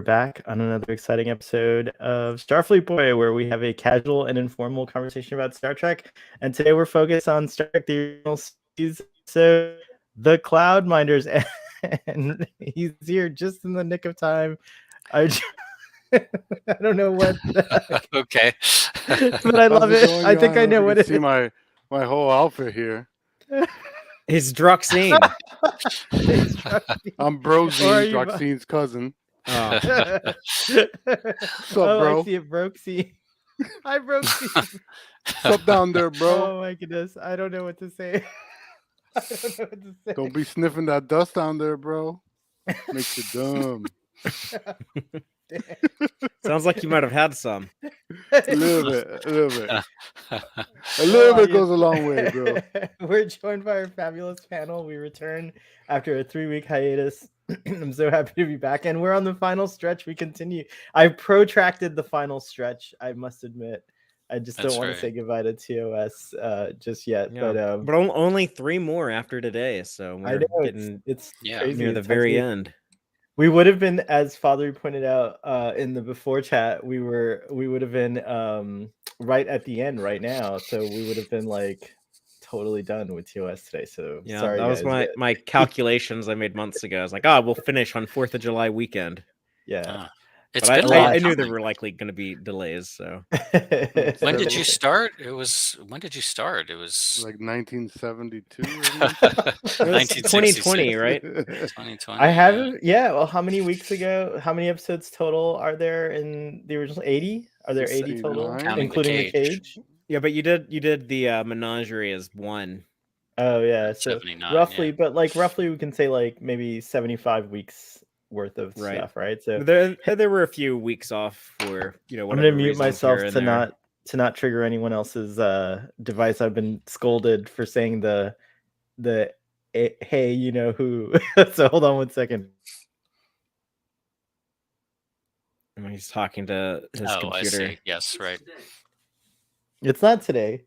back on another exciting episode of Starfleet Boy, where we have a casual and informal conversation about Star Trek. And today we're focused on Star Trek: The Original Series, so the Cloud Minders, and he's here just in the nick of time. I don't know what, Okay. but I love it. I think I know what it See is. my whole outfit here. His Droxine. I'm Or are Brozine, you- Droxine's cousin. Oh. What's up, Oh, bro? I see it broke. See, I broke. What's up down there, bro? Oh my goodness, I don't know what to say. I don't know what to say. Don't be sniffing that dust down there, bro. Makes you dumb. Sounds like you might have had some. A little bit. A little bit goes a long way, bro. We're joined by our fabulous panel. We return after a 3-week hiatus. I'm so happy to be back, and we're on the final stretch. We continue. I protracted the final stretch, I must admit. I just don't want to say goodbye to TOS just yet. Yeah. But only 3 more after today, so I we're know getting it's Yeah. crazy. near the It's very actually- end. We would have been, as Father pointed out in the before chat, we would have been right at the end right now. So we would have been like totally done with TOS today. So Yeah, sorry, that was guys. my calculations I made months ago. I was like, we'll finish on 4th of July weekend. Yeah. It's But been a long I knew time. there were likely going to be delays. So When did you start? When did you start? It was Like 1972. it was 2020, right? 2020. I haven't. Yeah. Well, how many weeks ago? How many episodes total are there in the original? 80? Are there 80 total, 69? Counting the including the cage? Yeah, but you did the menagerie as one. Oh yeah. So 79, roughly, yeah. but like roughly, we can say like maybe 75 weeks worth of Right. stuff, right? So There were a few weeks off for I'm whatever gonna mute reasons myself here and to there. not trigger anyone else's device. I've been scolded for saying the hey, you know who. So hold on one second. When he's talking to his I computer. see. Yes, right. It's not today.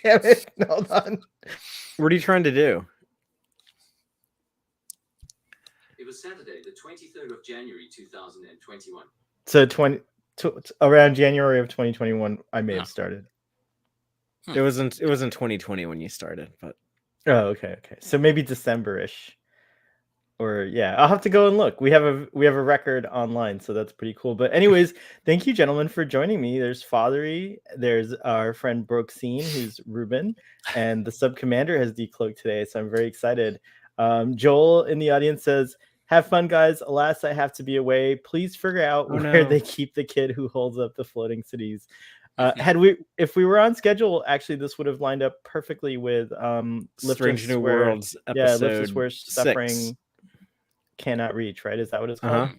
Damn it! Hold on. What are you trying to do? It was Saturday, the 23rd of January, 2021. So around January of 2021, I may Yeah. have started. It was in 2020 when you started, but Oh, okay. So maybe December-ish. Or yeah, I'll have to go and look. We have a record online, so that's pretty cool. But anyways, thank you, gentlemen, for joining me. There's Fathery, there's our friend Brooksine, who's Ruben, and the sub commander has decloaked today, so I'm very excited. Joel in the audience says, "Have fun, guys. Alas, I have to be away. Please figure out where they keep the kid who holds up the floating cities." If we were on schedule, actually, this would have lined up perfectly with Strange New where- Worlds yeah, episode Liftus where 6. suffering cannot reach, right? Is that what it's called?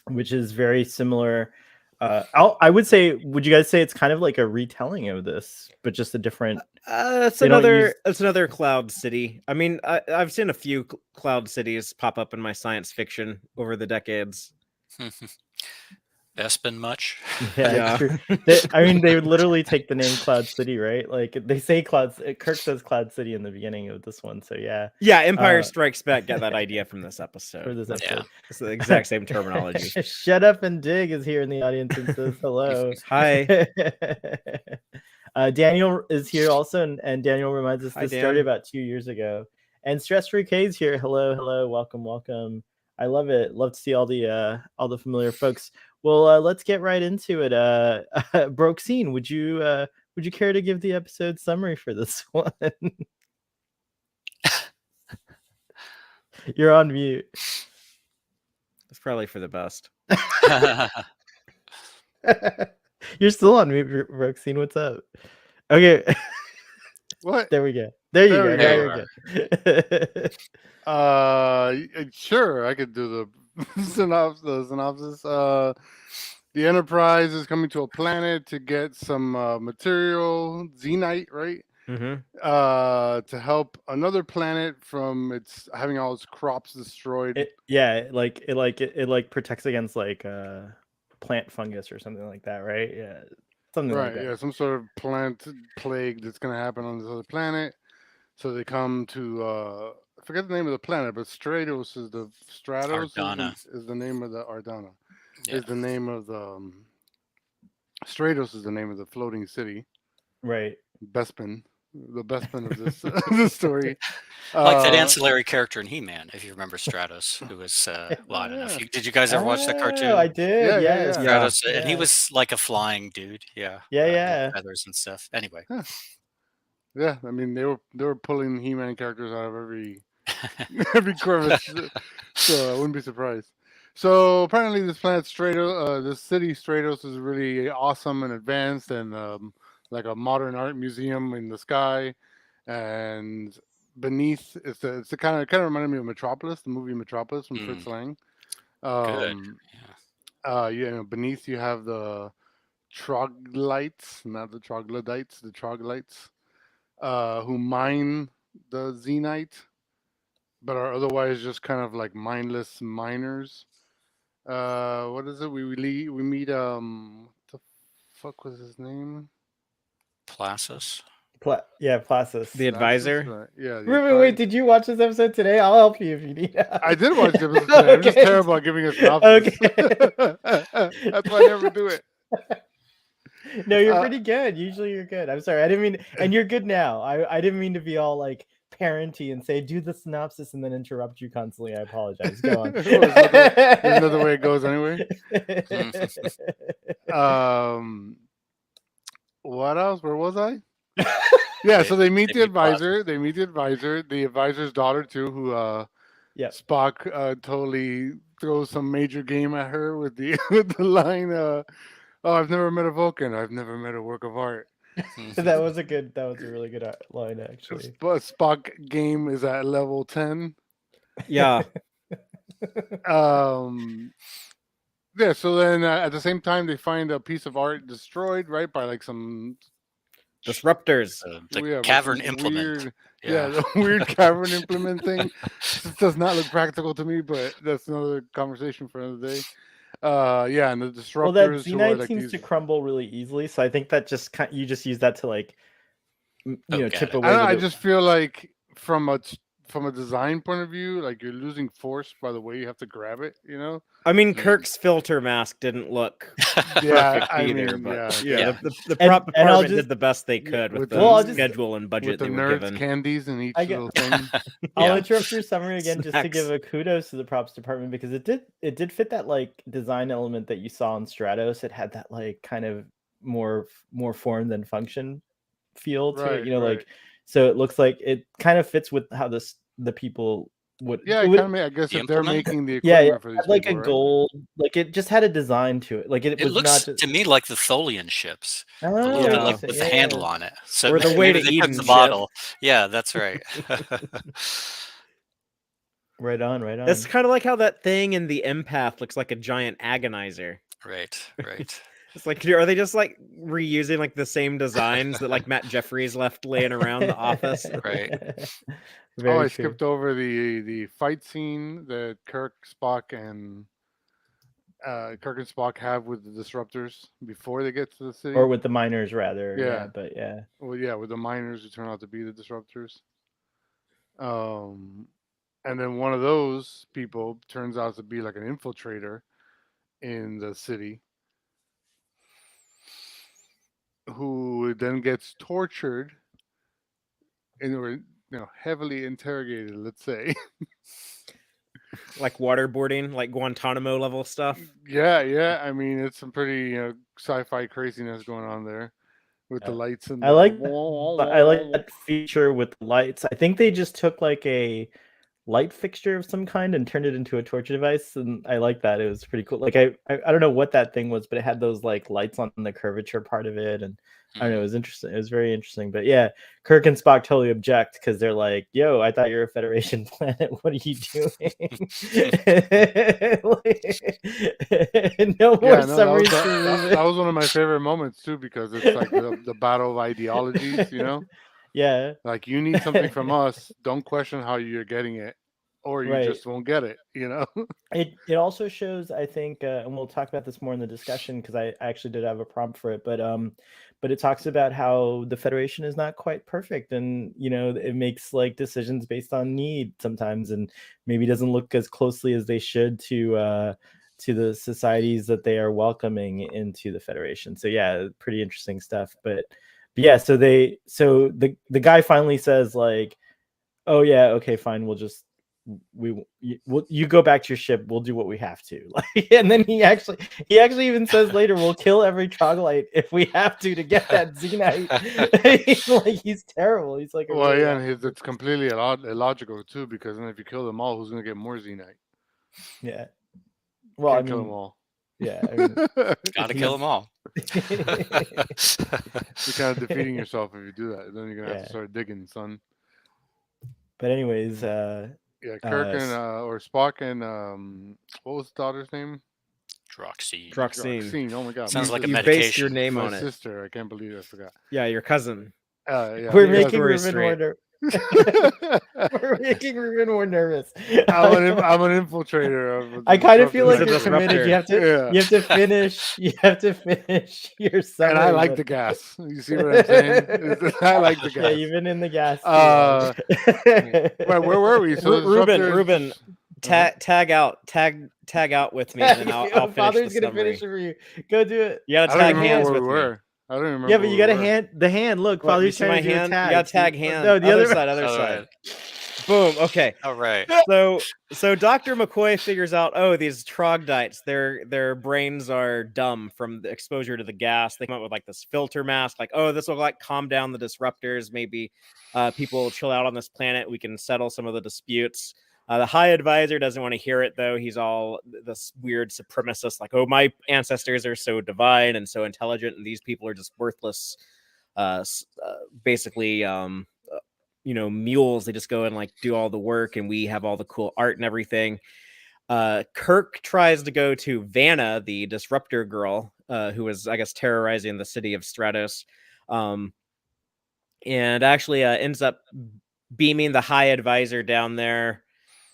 Which is very similar. I would say, would you guys say it's kind of like a retelling of this, but just a different? It's they don't another cloud city. I mean, I've seen a few cloud cities pop up in my science fiction over the decades. Bespin much? Yeah. True. I mean, they would literally take the name Cloud City, right? Like they say Kirk says Cloud City in the beginning of this one, so yeah. Yeah, Empire Strikes Back got that idea from this episode. For this episode. Yeah. It's the exact same terminology. Shut up and dig is here in the audience and says hello. Hi. Daniel is here also, and Daniel reminds us Hi, this Dan. started about 2 years ago. And Stress Free K's here. Hello, welcome. I love it. Love to see all the familiar folks. Well, let's get right into it. Brooksine, would you care to give the episode summary for this one? You're on mute. It's probably for the best. You're still on mute, Brooksine. What's up? Okay. What? There we go. There you go. There There you go. Sure, I could do the synopsis. The Enterprise is coming to a planet to get some material, Xenite, right? Mm-hmm. To help another planet from having all its crops destroyed. It protects against like plant fungus or something like that, right? Yeah. Something like Right, that. yeah, some sort of plant plague that's going to happen on this other planet. So they come to I forget the name of the planet, but Stratos is the Ardana. is the name of the Ardana Yeah. is the name of the Stratos is the name of the floating city. Right. Bespin, the Bespin of this this story. Like that ancillary character in He-Man, if you remember Stratos, who was well, I don't know if you did. You guys ever watch that cartoon? I did. Yeah, yeah, Yes. yeah. Stratos, and he Yeah. was like a flying dude. Yeah. Yeah, He had yeah. feathers and stuff. Anyway. Yeah, I mean they were pulling He-Man characters out of every every crevice, so I wouldn't be surprised. So apparently, this planet Stratos, this city Stratos, is really awesome and advanced, and like a modern art museum in the sky. And beneath, it's a kind of reminded me of Metropolis, the movie Metropolis from Fritz Lang. Good. Yeah. You know, beneath you have the troglodytes, not the troglodytes, the troglodytes, who mine the Xenite, but are otherwise just kind of like mindless miners. What is it? We meet what the fuck was his name? Placis. Placis. The advisor. Right. Yeah. Wait, did you watch this episode today? I'll help you if you need. I did watch the episode today. I'm just Okay. terrible at giving a synopsis. That's why I never do it. No, you're pretty good. Usually you're good. I'm sorry. I didn't mean, and you're good now. I didn't mean to be all like parenty and say do the synopsis and then interrupt you constantly. I apologize. Go on. There's another way it goes anyway. What else? Where was I? Yeah, so they meet the advisor. They meet the advisor. The advisor's daughter too, who Spock totally throws some major game at her with the with the line, "Oh, I've never met a Vulcan. I've never met a work of art." That was a really good line actually. Spock game is at level 10. Yeah. Yeah. So then, at the same time, they find a piece of art destroyed, right, by like some disruptors. The cavern implement. The weird cavern implement thing. It does not look practical to me, but that's another conversation for another day. Yeah, and the disruptors. Well, that Xenite seems to crumble really easily, so I think that you just use that to like, chip away. I just feel like from a design point of view, like you're losing force by the way you have to grab it. You know. I mean, Kirk's filter mask didn't look perfect either, but the prop department did the best they could with the schedule and budget they were given. Candies in each little thing. I'll interrupt your summary again just to give a kudos to the props department because it did fit that like design element that you saw in Stratos. It had that like kind of more form than function feel to it. Like so it looks like it kind of fits with how the people would. Yeah, I guess if they're making the equipment for these like people, a gold, like it just had a design to it. Like it was looks not to me like the Tholian ships, a little bit like with the handle on it. So or the way to they eat took the bottle. Yeah, that's right. Right on. It's kind of like how that thing in the empath looks like a giant agonizer. Right. It's like, are they just like reusing like the same designs that like Matt Jeffries left laying around the office? Right. I skipped over the fight scene that Kirk, Spock, and have with the disruptors before they get to the city, or with the miners rather. Well, yeah, with the miners who turn out to be the disruptors. And then one of those people turns out to be like an infiltrator in the city, who then gets tortured and heavily interrogated, let's say. Like waterboarding, like Guantanamo level stuff. Yeah. I mean, it's some pretty sci-fi craziness going on there with the lights and I like that feature with the lights. I think they just took like a light fixture of some kind and turned it into a torture device, and I like that. It was pretty cool. Like I don't know what that thing was, but it had those like lights on the curvature part of it, and I don't know, it was interesting. It was very interesting. But yeah, Kirk and Spock totally object because they're like, "Yo, I thought you're a Federation planet. What are you doing?" No more summaries. That was one of my favorite moments too, because it's like the battle of ideologies. Yeah. Like, you need something from us. Don't question how you're getting it, or you just won't get it. It also shows, I think, and we'll talk about this more in the discussion because I actually did have a prompt for it, but it talks about how the Federation is not quite perfect, and it makes like decisions based on need sometimes, and maybe doesn't look as closely as they should to the societies that they are welcoming into the Federation. So yeah, pretty interesting stuff. But yeah, so the guy finally says like, oh yeah, okay, fine, you go back to your ship, we'll do what we have to, like, and then he actually even says later, we'll kill every troglodyte if we have to get that Xenite. Like, he's terrible. He's like, well, yeah, and it's completely illogical too, because then if you kill them all, who's gonna get more Xenite? Yeah, well, Can't kill them all. Yeah, I mean, gotta kill them all. You're kind of defeating yourself if you do that. Then you're gonna have to start digging, son. But anyways, yeah, Kirk and or Spock and what was the daughter's name? Droxine. Oh my god, sounds like a you medication. based your name on my it. sister. I can't believe I forgot. Yeah, your cousin. Yeah, we're making Ruben more we're making Ruben more nervous. I'm an infiltrator. I kind of feel like you're committed. You have to finish your summary. And I like the gas. You see what I'm saying? I like the gas. Yeah, even in the gas. Where were we? So Ruben, tag out with me, and then I'll finish Father's the gonna finish it for you. Go do it. You gotta tag hands with me. I don't remember. Yeah, but you got the hand. Look, what, Father's trying to do a tag. You got tag hand. No, the other side. Right. Boom. Okay. All right. So Dr. McCoy figures out, these troglodytes, their brains are dumb from the exposure to the gas. They come up with like this filter mask, like, this will like calm down the disruptors. Maybe people will chill out on this planet. We can settle some of the disputes. The High Advisor doesn't want to hear it, though. He's all this weird supremacist, like, my ancestors are so divine and so intelligent, and these people are just worthless, basically, mules. They just go and like do all the work, and we have all the cool art and everything. Kirk tries to go to Vanna, the disruptor girl, who was, I guess, terrorizing the city of Stratos, and actually ends up beaming the High Advisor down there.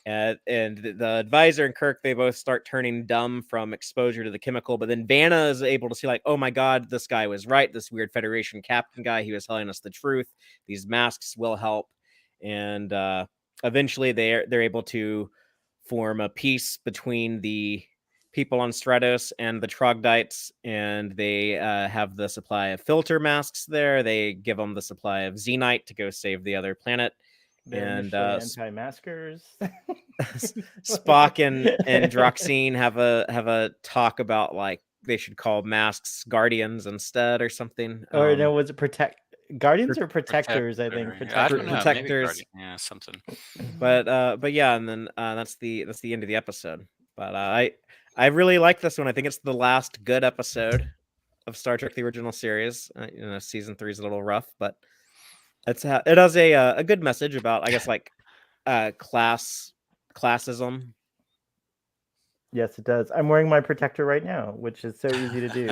And the advisor and Kirk, they both start turning dumb from exposure to the chemical. But then Vanna is able to see, like, oh my God, this guy was right. This weird Federation captain guy, he was telling us the truth. These masks will help. And eventually they're able to form a peace between the people on Stratos and the troglodytes. And they have the supply of filter masks there. They give them the supply of Xenite to go save the other planet. And anti-maskers. Spock and Droxine have a talk about like they should call masks guardians instead or something. Or no, was it guardians or protectors? I think protectors. Yeah, something. But yeah, and then that's the end of the episode. But I really like this one. I think it's the last good episode of Star Trek: The Original Series. Season 3 is a little rough, but it has a good message about, I guess, like classism. Yes, it does. I'm wearing my protector right now, which is so easy to do.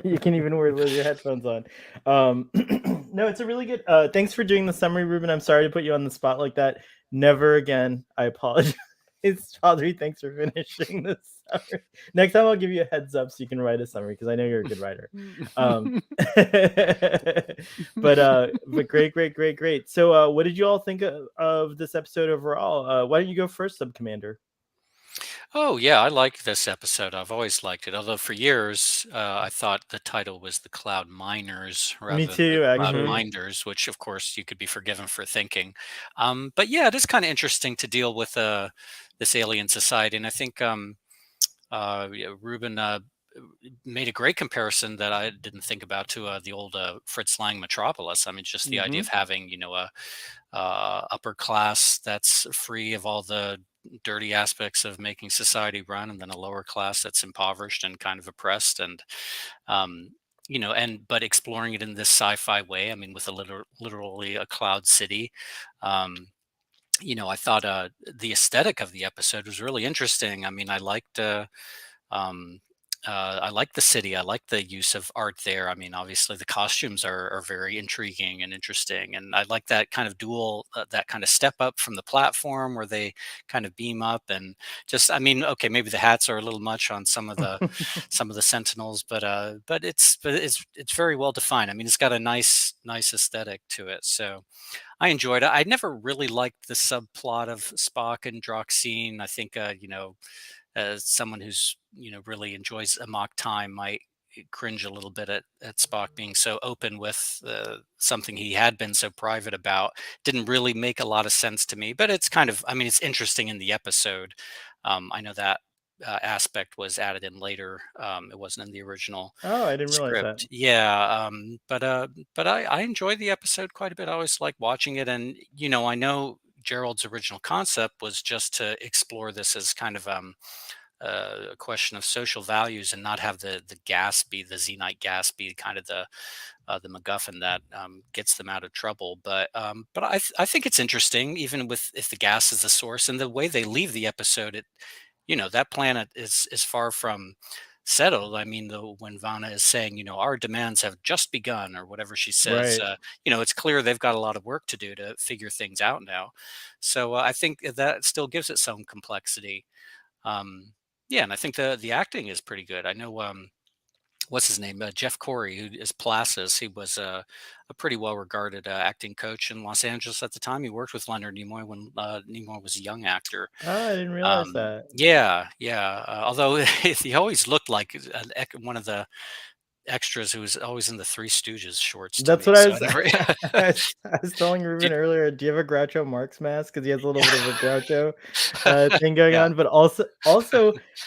You can even wear it with your headphones on. No, it's a really good. Thanks for doing the summary, Ruben. I'm sorry to put you on the spot like that. Never again. I apologize. Padre, thanks for finishing this summary. Next time I'll give you a heads up so you can write a summary, because I know you're a good writer. But great. So what did you all think of this episode overall? Why don't you go first, Subcommander? Oh, yeah, I like this episode. I've always liked it. Although for years, I thought the title was The Cloud Miners rather Me too, than actually. Cloud Minders, which, of course, you could be forgiven for thinking. But yeah, it is kind of interesting to deal with this alien society. And I think Ruben made a great comparison that I didn't think about to the old Fritz Lang Metropolis. I mean, just the idea of having, a upper class that's free of all the dirty aspects of making society run, and then a lower class that's impoverished and kind of oppressed, and but exploring it in this sci-fi way. I mean, with literally a cloud city. I thought the aesthetic of the episode was really interesting. I mean, I liked I like the city. I like the use of art there. I mean, obviously the costumes are very intriguing and interesting, and I like that kind of that kind of step up from the platform where they kind of beam up and just. I mean, okay, maybe the hats are a little much on some of the Sentinels, but it's very well defined. I mean, it's got a nice aesthetic to it. So I enjoyed it. I never really liked the subplot of Spock and Droxine. I think as someone who's really enjoys a mock time might cringe a little bit at Spock being so open with something he had been so private about. Didn't really make a lot of sense to me, but it's kind of, I mean, it's interesting in the episode. I know that aspect was added in later. It wasn't in the original Oh, I didn't realize that. script. Yeah, but I enjoyed the episode quite a bit. I always like watching it, and I know Gerald's original concept was just to explore this as kind of a question of social values and not have the gas be the Xenite gas be kind of the MacGuffin that gets them out of trouble. But I think it's interesting, even with if the gas is the source and the way they leave the episode. That planet is far from settled. I mean, when Vanna is saying, our demands have just begun, or whatever she says, Right. it's clear they've got a lot of work to do to figure things out now. So I think that still gives it some complexity. Yeah, and I think the acting is pretty good. I know what's his name, Jeff Corey, who is Placis. He was a pretty well regarded acting coach in Los Angeles at the time. He worked with Leonard Nimoy when Nimoy was a young actor. Oh, I didn't realize that. Yeah, yeah. Although he always looked like one of the extras who was always in the Three Stooges shorts to That's me. what I So I was. never. I was telling Ruben Did- earlier. Do you have a Groucho Marx mask? Because he has a little bit of a Groucho thing going yeah. on. But also,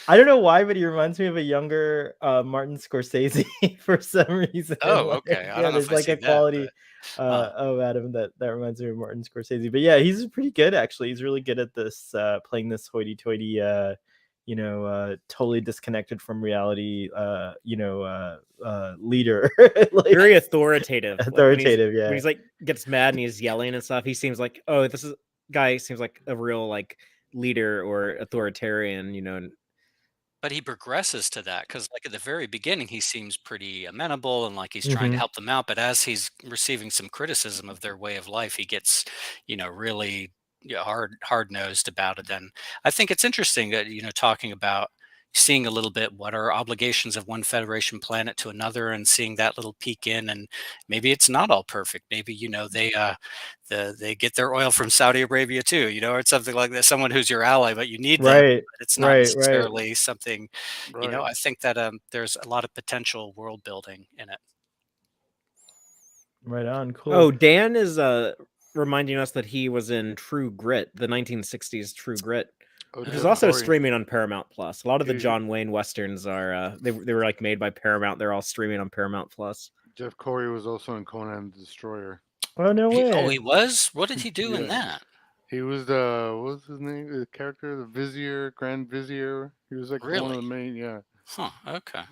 I don't know why, but he reminds me of a younger Martin Scorsese for some reason. Oh, Like, okay. I yeah, don't know there's if I like see a that, quality but huh. of Adam that reminds me of Martin Scorsese. But yeah, he's pretty good actually. He's really good at this playing this hoity-toity. Totally disconnected from reality. Leader, like Very authoritative. Like authoritative. when Yeah. he's like gets mad and he's yelling and stuff, he seems like, oh, this is guy seems like a real like leader or authoritarian, and But he progresses to that because, like, at the very beginning, he seems pretty amenable and like he's trying to Hmm. help them out. But as he's receiving some criticism of their way of life, he gets, really hard nosed about it. And I think it's interesting that talking about seeing a little bit what are obligations of one Federation planet to another, and seeing that little peek in, and maybe it's not all perfect. Maybe they get their oil from Saudi Arabia too, or it's something like that. Someone who's your ally, but you need them. Right, But it's not right. necessarily something. Right. I think that there's a lot of potential world building in it. Right on. Cool. oh, Dan is reminding us that he was in True Grit, the 1960s True Grit, Oh, which Oh, is Jeff also Corey. streaming on Paramount Plus. A lot of the He- John Wayne westerns are they were like made by Paramount. They're all streaming on Paramount Plus. Jeff Corey was also in Conan the Destroyer. Oh no way. he was. What did he do in Yeah. that? He was what was his name? The character, the Vizier, Grand Vizier. He was like one of Really? the main. Yeah. Huh. Okay.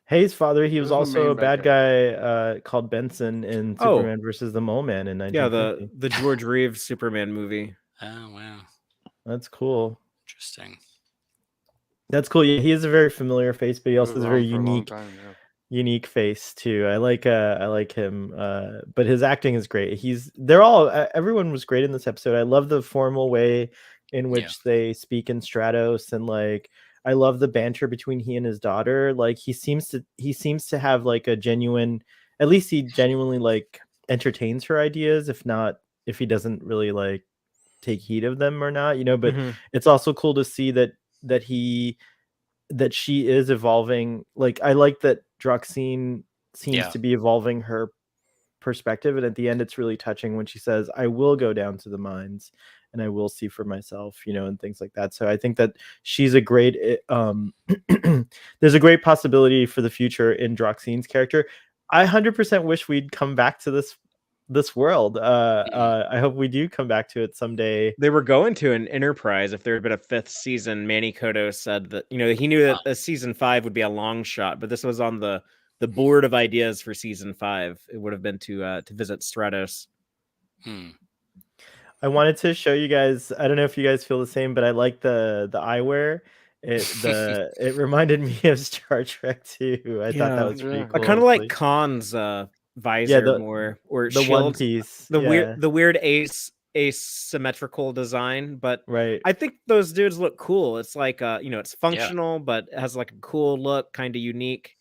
Hayes' father, he He was was the also main a bad bad guy called Benson in Oh. Superman versus the Mole Man in Yeah, 1950. the George Reeves Superman movie. Oh wow. That's cool. Interesting. That's cool. Yeah, he has a very familiar face, but he He was also has a very around for a long unique time, yeah. unique face too. I like him. But his acting is great. They're all everyone was great in this episode. I love the formal way in which they speak in Stratos, and like I love the banter between he and his daughter. Like he seems to have like a genuine, at least he genuinely like entertains her ideas, if he doesn't really like take heed of them or not, but Mhm. it's also cool to see that she is evolving. Like I like that Droxine seems Yeah. to be evolving her perspective, and at the end it's really touching when she says, I will go down to the mines and I will see for myself, and things like that. So I think that she's a great there's a great possibility for the future in Droxine's character. I 100% wish we'd come back to this world. I hope we do come back to it someday. They were going to an Enterprise if there had been a 5th season. Manny Koto said that he knew that a season 5 would be a long shot, but this was on the board of ideas for season 5. It would have been to visit Stratos. I wanted to show you guys. I don't know if you guys feel the same, but I like the eyewear it reminded me of Star Trek too. I thought that was pretty Yeah. cool. I kind of like honestly. Khan's Yeah, visor more, or the one shields. piece. The Yeah, weird asymmetrical design, but right. I think those dudes look cool. It's like it's Yeah. functional, but it has like a cool look, kind of unique.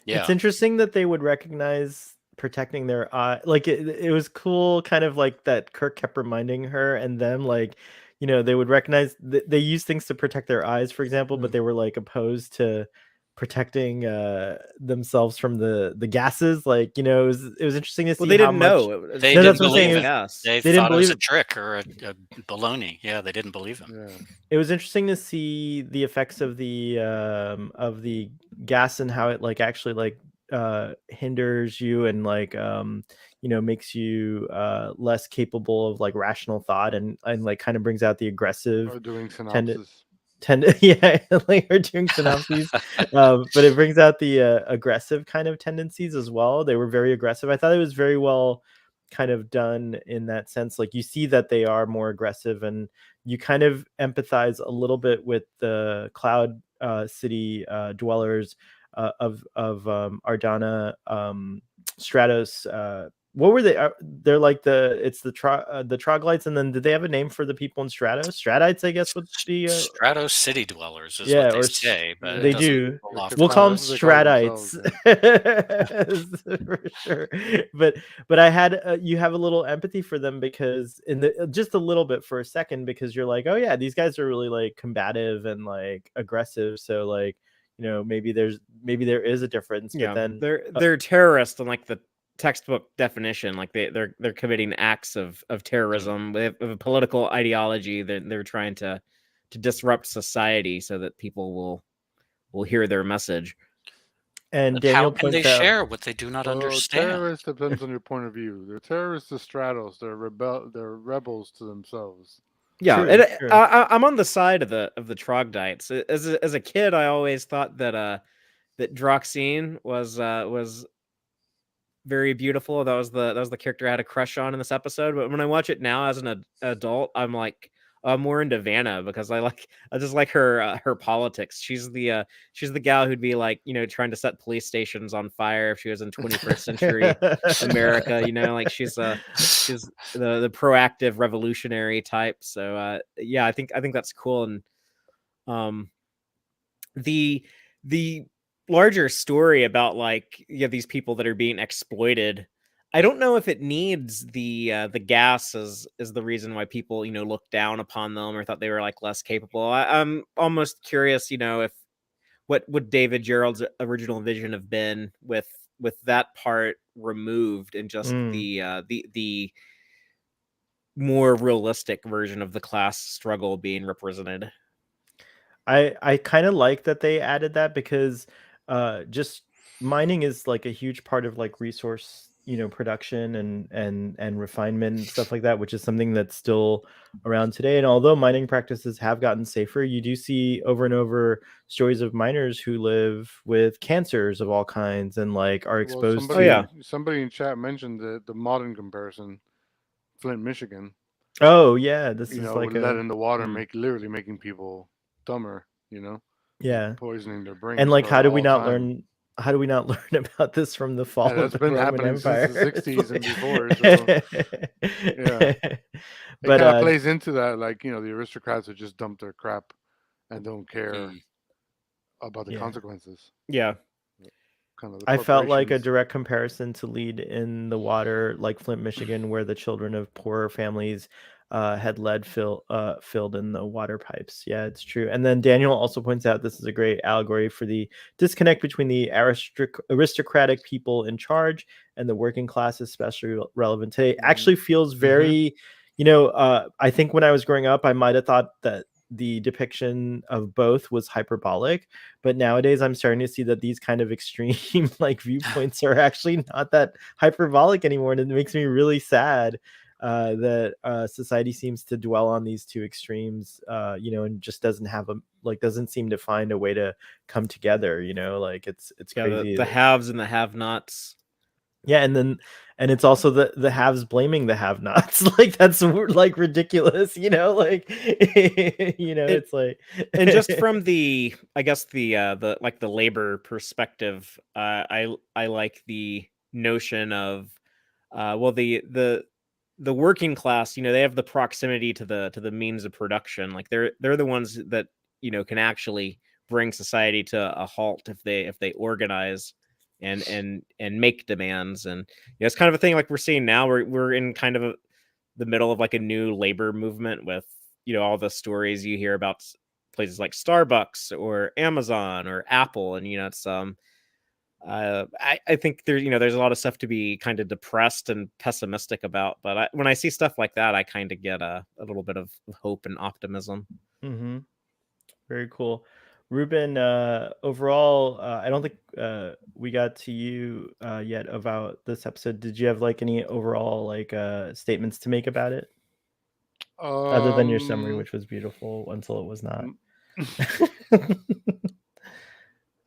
It's Yeah. interesting that they would recognize protecting their eye. Like it was cool, kind of like that Kirk kept reminding her and them, like, they would recognize they use things to protect their eyes, for example, but they were like opposed to protecting themselves from the gases. Like, it was interesting to Well, see they how didn't much. know. It was They No, didn't that's what I'm saying. believe It it. was, gas. They they didn't thought it was believe a it. trick or a baloney. Yeah, they didn't believe him. Yeah. It was interesting to see the effects of the gas and how it like actually like hinders you and like makes you less capable of like rational thought and like kind of brings out the aggressive Or doing tend synopsis. yeah, like we're doing synopses. But it brings out the aggressive kind of tendencies as well. They were very aggressive. I thought it was very well kind of done in that sense. Like you see that they are more aggressive, and you kind of empathize a little bit with the cloud city dwellers of Ardana, Stratos. What were they? They're like the troglodytes, and then did they have a name for the people in Stratos? Stratites, I guess, would be. Stratos city dwellers is Yeah, what they or say, but they it doesn't do. roll off We'll the call them tongue. That's what they call themselves, Stratites for sure. But I had you have a little empathy for them because just a little bit for a second, because you're like, oh yeah, these guys are really like combative and like aggressive. So like maybe there is a difference. But Yeah, then they're terrorists in like the textbook definition. Like they're committing acts of terrorism. They have a political ideology that they're trying to disrupt society so that people will hear their message. and But how Daniel can they points out. share what they do not Well, understand? terrorists depends on your point of view. They're terrorists to Stratos. They're rebels to themselves. Yeah, True, and true. I'm on the side of the troglodytes. As a kid, I always thought that Droxine was very beautiful. That was the character I had a crush on in this episode. But when I watch it now as an adult, I'm like more into Vanna because I just like her politics. She's the gal who'd be like trying to set police stations on fire if she was in 21st century America. Like she's the proactive revolutionary type. So yeah, I think that's cool. And the larger story about like these people that are being exploited, I don't know if it needs the gas as the reason why people look down upon them or thought they were like less capable. I'm almost curious if what would David Gerald's original vision have been with that part removed and just the more realistic version of the class struggle being represented. I kind of like that they added that because just mining is like a huge part of like resource production and refinement and stuff like that, which is something that's still around today. And although mining practices have gotten safer, you do see over and over stories of miners who live with cancers of all kinds and like are Well, exposed somebody in chat mentioned the modern comparison, Flint, Michigan. oh yeah, this is like with lead in the water, Hmm. literally making people dumber. Yeah. Poisoning their brains. And like for how do we all not time. learn about this from the fall Yeah, of that's the been Roman happening Empire? since the 60s and before. So Yeah. it But kind of plays into that, like the aristocrats would just dump their crap and don't care about the yeah. consequences. Yeah. Kind of the I felt like a corporations. direct comparison to lead in the water, like Flint, Michigan, where the children of poorer families had lead filled in the water pipes. Yeah, it's true. And then Daniel also points out this is a great allegory for the disconnect between the aristocratic people in charge and the working class, especially relevant today. Actually feels very, I think when I was growing up, I might have thought that the depiction of both was hyperbolic, but nowadays I'm starting to see that these kind of extreme like viewpoints are actually not that hyperbolic anymore, and it makes me really sad that society seems to dwell on these two extremes, and just doesn't seem to find a way to come together. Like it's crazy. The haves and the have-nots. Yeah, and it's also the haves blaming the have-nots. Like that's like ridiculous, like And, it's like and just from the, I guess the like the labor perspective, I like the notion of well, the working class, they have the proximity to the means of production. Like they're the ones that can actually bring society to a halt if they organize and make demands. And it's kind of a thing like we're seeing now. We're in kind of the middle of like a new labor movement with all the stories you hear about places like Starbucks or Amazon or Apple, and it's I think there's a lot of stuff to be kind of depressed and pessimistic about, but when I see stuff like that, I kind of get a little bit of hope and optimism. Mm-hmm. Very cool. Ruben, overall, I don't think we got to you yet about this episode. Did you have like any overall like statements to make about it? Other than your summary, which was beautiful until it was not.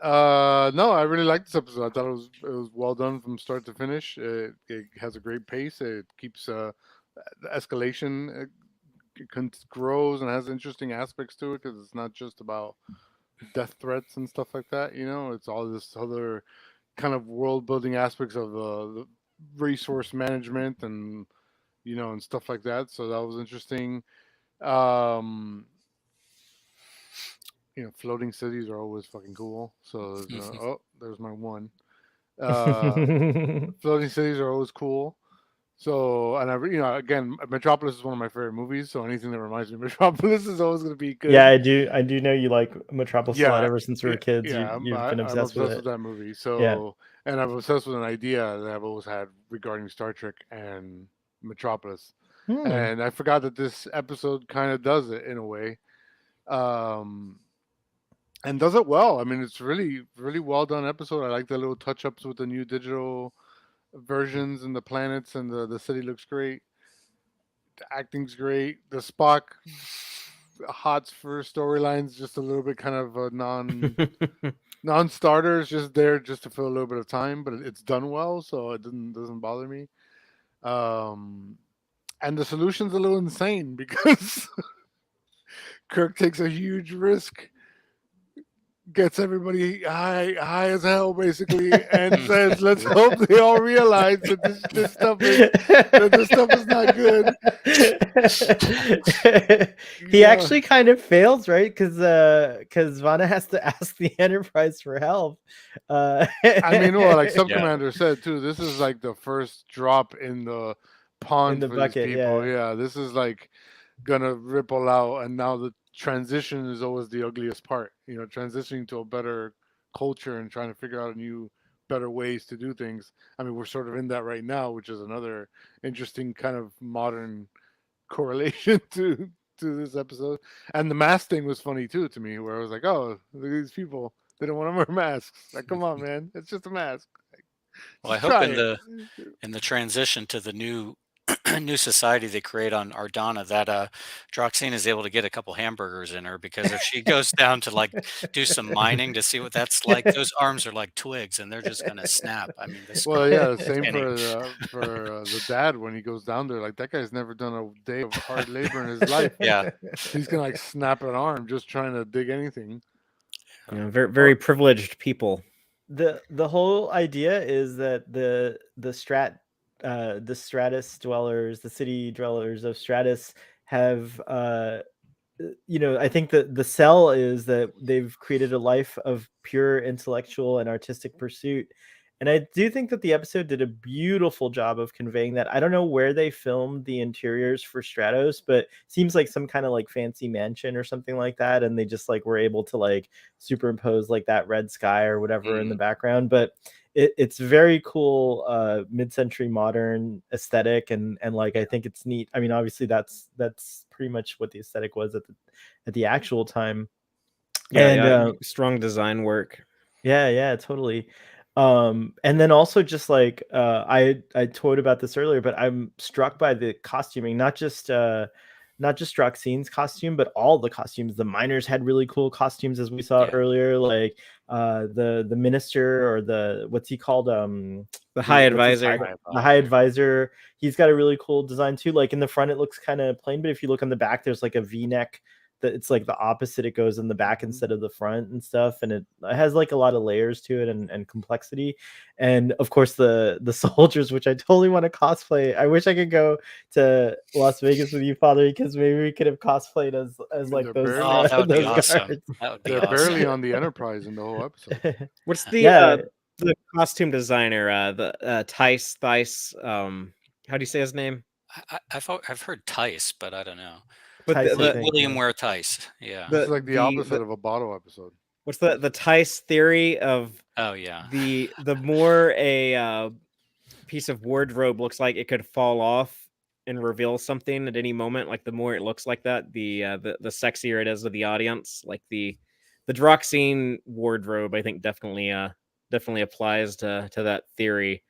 No, I really liked this episode. I thought it was well done from start to finish. It has a great pace. It keeps the escalation grows and has interesting aspects to it because it's not just about death threats and stuff like that. It's all this other kind of world building aspects of the resource management and and stuff like that. So that was interesting. Floating cities are always fucking cool. So there's my one. Floating cities are always cool. So, and again, Metropolis is one of my favorite movies. So anything that reminds me of Metropolis is always going to be good. Yeah, I do know you like Metropolis a lot ever since we were kids. Yeah, You've been obsessed with it. that movie. So, and I'm obsessed with an idea that I've always had regarding Star Trek and Metropolis. And I forgot that this episode kind of does it in a way. And does it well. I mean, it's really, really well done episode. I like the little touch ups with the new digital versions and the planets, and the city looks great. The acting's great. The Spock hots for storylines just a little bit kind of non-starters, just there just to fill a little bit of time, but it's done well, so it doesn't bother me. And the solution's a little insane because Kirk takes a huge risk, gets everybody high as hell, basically, and says, "Let's hope they all realize that this stuff is not good." He actually kind of fails, right? Because Vanna has to ask the Enterprise for help. I mean, well, like some commander said too, this is like the first drop in the pond for bucket, these people. Yeah, this is like gonna ripple out, and now the transition is always the ugliest part. Transitioning to a better culture and trying to figure out better ways to do things. I mean, we're sort of in that right now, which is another interesting kind of modern correlation to this episode. And the mask thing was funny too to me, where I was like, oh, look at these people, they don't want to wear masks. Like, come on, man, it's just a mask. Well, I hope in the transition to the new society they create on Ardana that Droxine is able to get a couple hamburgers in her, because if she goes down to like do some mining to see what that's like, those arms are like twigs and they're just gonna snap. I mean, well, yeah, same for the dad when he goes down there. Like, that guy's never done a day of hard labor in his life. Yeah, he's gonna like snap an arm just trying to dig anything. Very, very privileged people. The whole idea is that the Stratus dwellers, the city dwellers of Stratus, have I think the sell is that they've created a life of pure intellectual and artistic pursuit. And I do think that the episode did a beautiful job of conveying that. I don't know where they filmed the interiors for Stratos, but it seems like some kind of like fancy mansion or something like that. And they just like were able to like superimpose like that red sky or whatever in the background. But it's very cool, mid-century modern aesthetic, and like I think it's neat. I mean, obviously that's pretty much what the aesthetic was at the actual time. And strong design work. Yeah, totally. And then also just like I told about this earlier, but I'm struck by the costuming, not just Droxine's costume, but all the costumes. The miners had really cool costumes, as we saw earlier. Like the minister, or what's he called, The High what's his Advisor. title? The High Advisor. He's got a really cool design too. Like in the front, it looks kind of plain, but if you look on the back, there's like a V-neck that it's like the opposite. It goes in the back instead of the front and stuff, and it has like a lot of layers to it and complexity. And of course, the soldiers, which I totally want to cosplay. I wish I could go to Las Vegas with you, Father, because maybe we could have cosplayed as like They're those. barely- Oh, that would be those awesome. guards. That would be They're awesome. barely on the Enterprise in the whole episode. What's Yeah. the costume designer? The Tice Thice. How do you say his name? I've heard Tice, but I don't know. But Tice, I think, William yeah. Ware Tice. Yeah. This is like the the- opposite of a bottle episode. What's the Tice theory of Oh yeah. the more a piece of wardrobe looks like it could fall off and reveal something at any moment, like the more it looks like that, the sexier it is to the audience. Like the Droxine wardrobe, I think definitely applies to that theory.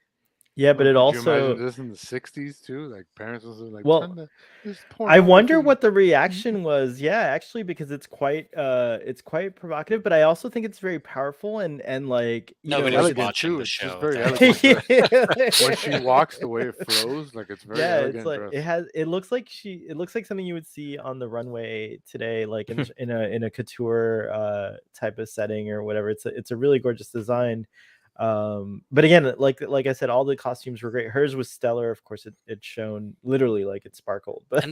Yeah, but it Could you also. imagine this in the '60s too? Like parents was like, Well, "Kinda, this I porno wonder with what the reaction was. Yeah, actually, because it's quite provocative, but I also think it's very powerful and like Nobody's elegant watching too. the It's just show. very at that elegant. point. when she walks, the way it flows, like it's very yeah, elegant. it's like dress. it looks like something you would see on the runway today, like in a couture type of setting or whatever. It's a really gorgeous design. But again, like I said, all the costumes were great. Hers was stellar. Of course, it shone literally like it sparkled. But And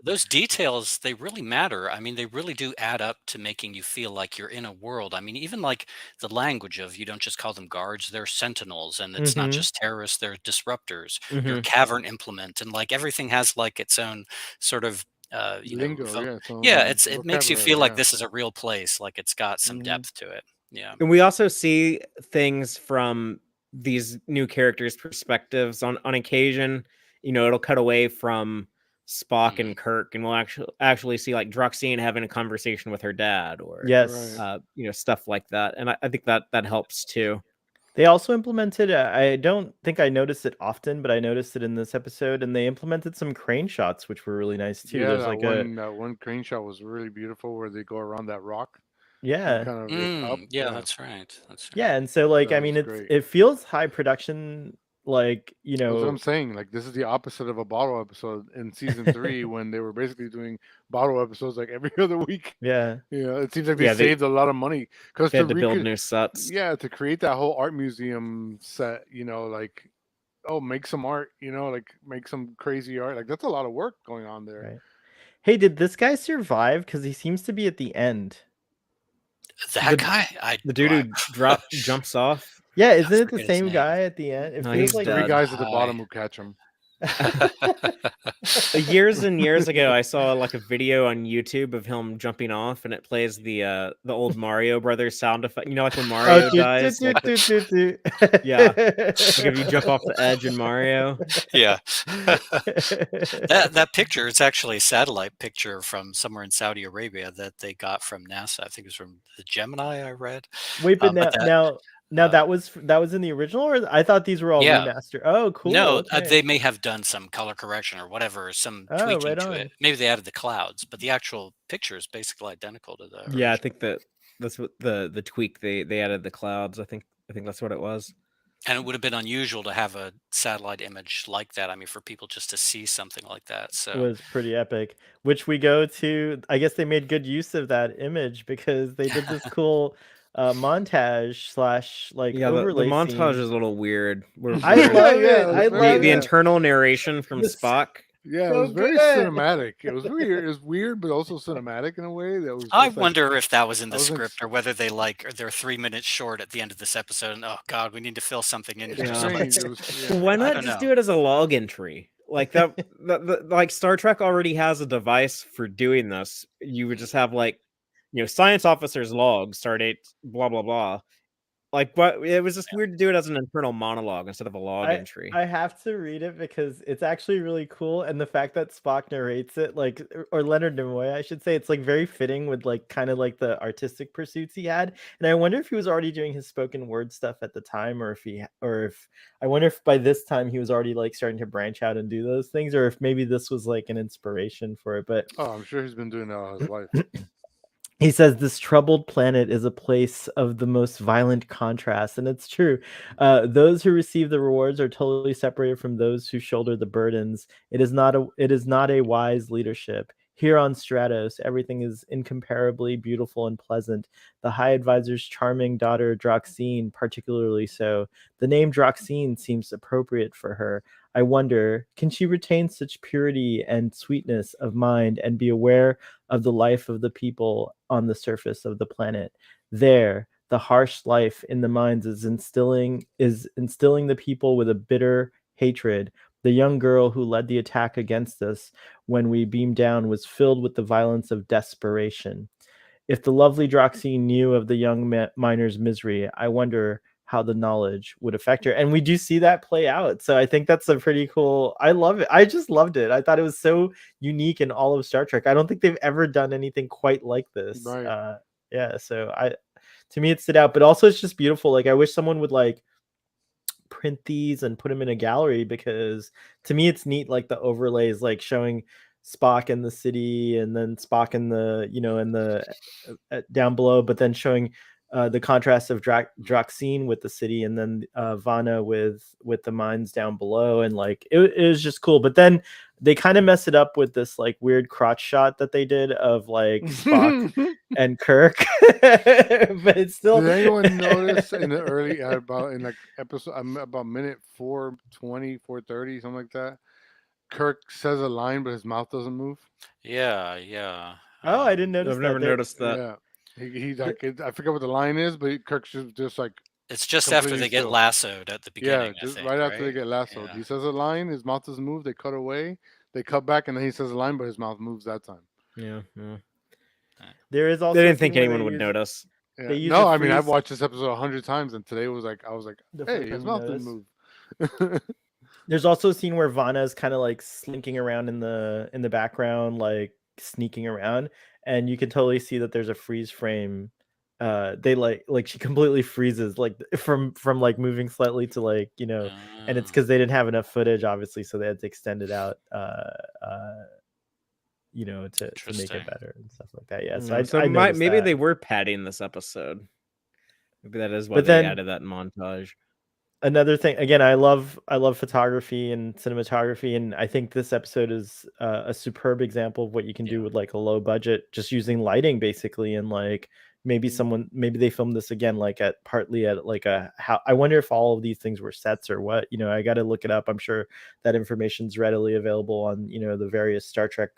those details, they really matter. I mean, they really do add up to making you feel like you're in a world. I mean, even like the language of, you don't just call them guards, they're sentinels, and it's not Mhm. just terrorists, they're disruptors. Your Mhm. cavern implement, and like everything has like its own sort of Lingo, it makes you feel like vocabulary, this is a real place, like it's got some Mhm. depth to it. Yeah. And we also see things from these new characters' perspectives on occasion. It'll cut away from Spock and Kirk, and we'll actually see like Droxine having a conversation with her dad, or yes, Right. stuff like that. And I think that helps too. they also implemented. I don't think I noticed it often, but I noticed it in this episode, and they implemented some crane shots, which were really nice too. Yeah, There's that like one crane shot was really beautiful where they go around that rock. yeah. Kind of look up. Yeah, that's right. That's right. Yeah, and so like That I mean was it's great. it feels high production, like That's what I'm saying. Like this is the opposite of a bottle episode in season 3 when they were basically doing bottle episodes like every other week. yeah. It seems like they Yeah, they- saved a lot of money because They had to build new sets. to create that whole art museum set, like, oh, make some art, like make some crazy art. Like that's a lot of work going on there. Right. Hey, did this guy survive? Because he seems to be at the end. That guy, The dude who jumps off. Yeah, isn't it the forget his same name. guy at the end? It No, feels he's like dead. 3 guys at the Hi. bottom who catch him. Years and years ago, I saw like a video on YouTube of him jumping off, and it plays the old Mario Brothers sound effect. Like when Mario dies. Like yeah, like if you jump off the edge in Mario. Yeah. that picture, it's actually a satellite picture from somewhere in Saudi Arabia that they got from NASA. I think it was from the Gemini, I read. Wait, but But now that was in the original, or I thought these were all Yeah. remastered. Oh, cool. No, okay. they may have done some color correction or whatever, some Oh, tweaking right to on. it. Maybe they added the clouds, but the actual picture is basically identical to the Yeah, I original. think that's what the tweak they added the clouds. I think that's what it was. And it would have been unusual to have a satellite image like that. I mean, for people just to see something like that. So was pretty epic. Which we go to. I guess they made good use of that image because they did this cool montage / like Yeah, the overlay montage scene. is a little weird. I love it. I was love very- the it. internal narration from This- Spock. Yeah, it So was very good. cinematic. It was weird. It was weird, but also cinematic in a way that was. I just like- wonder if that was in the I wasn't script or whether they're 3 minutes short at the end of this episode. And oh God, we need to fill something in It's here. Yeah. strange. somewhere. It was- Why I not don't just know. do it as a log entry? Like that, like Star Trek already has a device for doing this. You would just have science officer's log, stardate, blah blah blah. Like, but it was just weird to do it as an internal monologue instead of a log entry. I have to read it because it's actually really cool, and the fact that Spock narrates it, like, or Leonard Nimoy, I should say, it's like very fitting with like kind of like the artistic pursuits he had. And I wonder if he was already doing his spoken word stuff at the time, or if I wonder if by this time he was already like starting to branch out and do those things, or if maybe this was like an inspiration for it. But Oh, I'm sure he's been doing that all his life. He says this troubled planet is a place of the most violent contrast, and it's true. Those who receive the rewards are totally separated from those who shoulder the burdens. It is not a wise leadership. Here on Stratos, everything is incomparably beautiful and pleasant. The High Advisor's charming daughter Droxine, particularly so. The name Droxine seems appropriate for her. I wonder, can she retain such purity and sweetness of mind and be aware of the life of the people on the surface of the planet? There, the harsh life in the mines is instilling the people with a bitter hatred. The young girl who led the attack against us when we beamed down was filled with the violence of desperation. If the lovely Droxy knew of the young miner's misery, I wonder how the knowledge would affect her. And we do see that play out. So I think that's a pretty cool. I love it. I just loved it. I thought it was so unique in all of Star Trek. I don't think they've ever done anything quite like this. Right. Yeah. So to me, it stood out. But also, it's just beautiful. Like, I wish someone would like print these and put them in a gallery, because to me it's neat, like the overlays, like showing Spock in the city and then Spock in the in the down below, but then showing the contrast of Droxine with the city, and then Vana with the mines down below, and like it was just cool. But then they kind of mess it up with this like weird crotch shot that they did of like Spock and Kirk. But it's still. Did anyone notice in the early in like episode about minute 4:20, 4:30, something like that? Kirk says a line, but his mouth doesn't move. Yeah. Oh, I didn't notice I've that. never noticed that. Yeah, he's like, I forget what the line is, but Kirk's just like, It's just after completely they get still. lassoed at the beginning. yeah, just I think, right after they get lassoed. Yeah. He says a line, his mouth doesn't move. They cut away, they cut back, and then he says a line, but his mouth moves that time. Yeah. There is also They a didn't think scene where anyone they would use notice. Yeah. They use No, a I mean I've freeze- watched this episode 100 times, and today I was like, the hey, first his time mouth you didn't notice. move. There's also a scene where Vanna is kind of like slinking around in the background, like sneaking around, and you can totally see that there's a freeze frame. They like she completely freezes, like from like moving slightly to like and it's because they didn't have enough footage, obviously, so they had to extend it out. To make it better and stuff like that. Yeah, so I noticed maybe that. they were padding this episode. Maybe that is why But they then- added that montage. Another thing, again, I love photography and cinematography, and I think this episode is a superb example of what you can do with like a low budget, just using lighting basically, and like maybe they filmed this again like partly at like I wonder if all of these things were sets or what. I got to look it up. I'm sure that information's readily available on the various Star Trek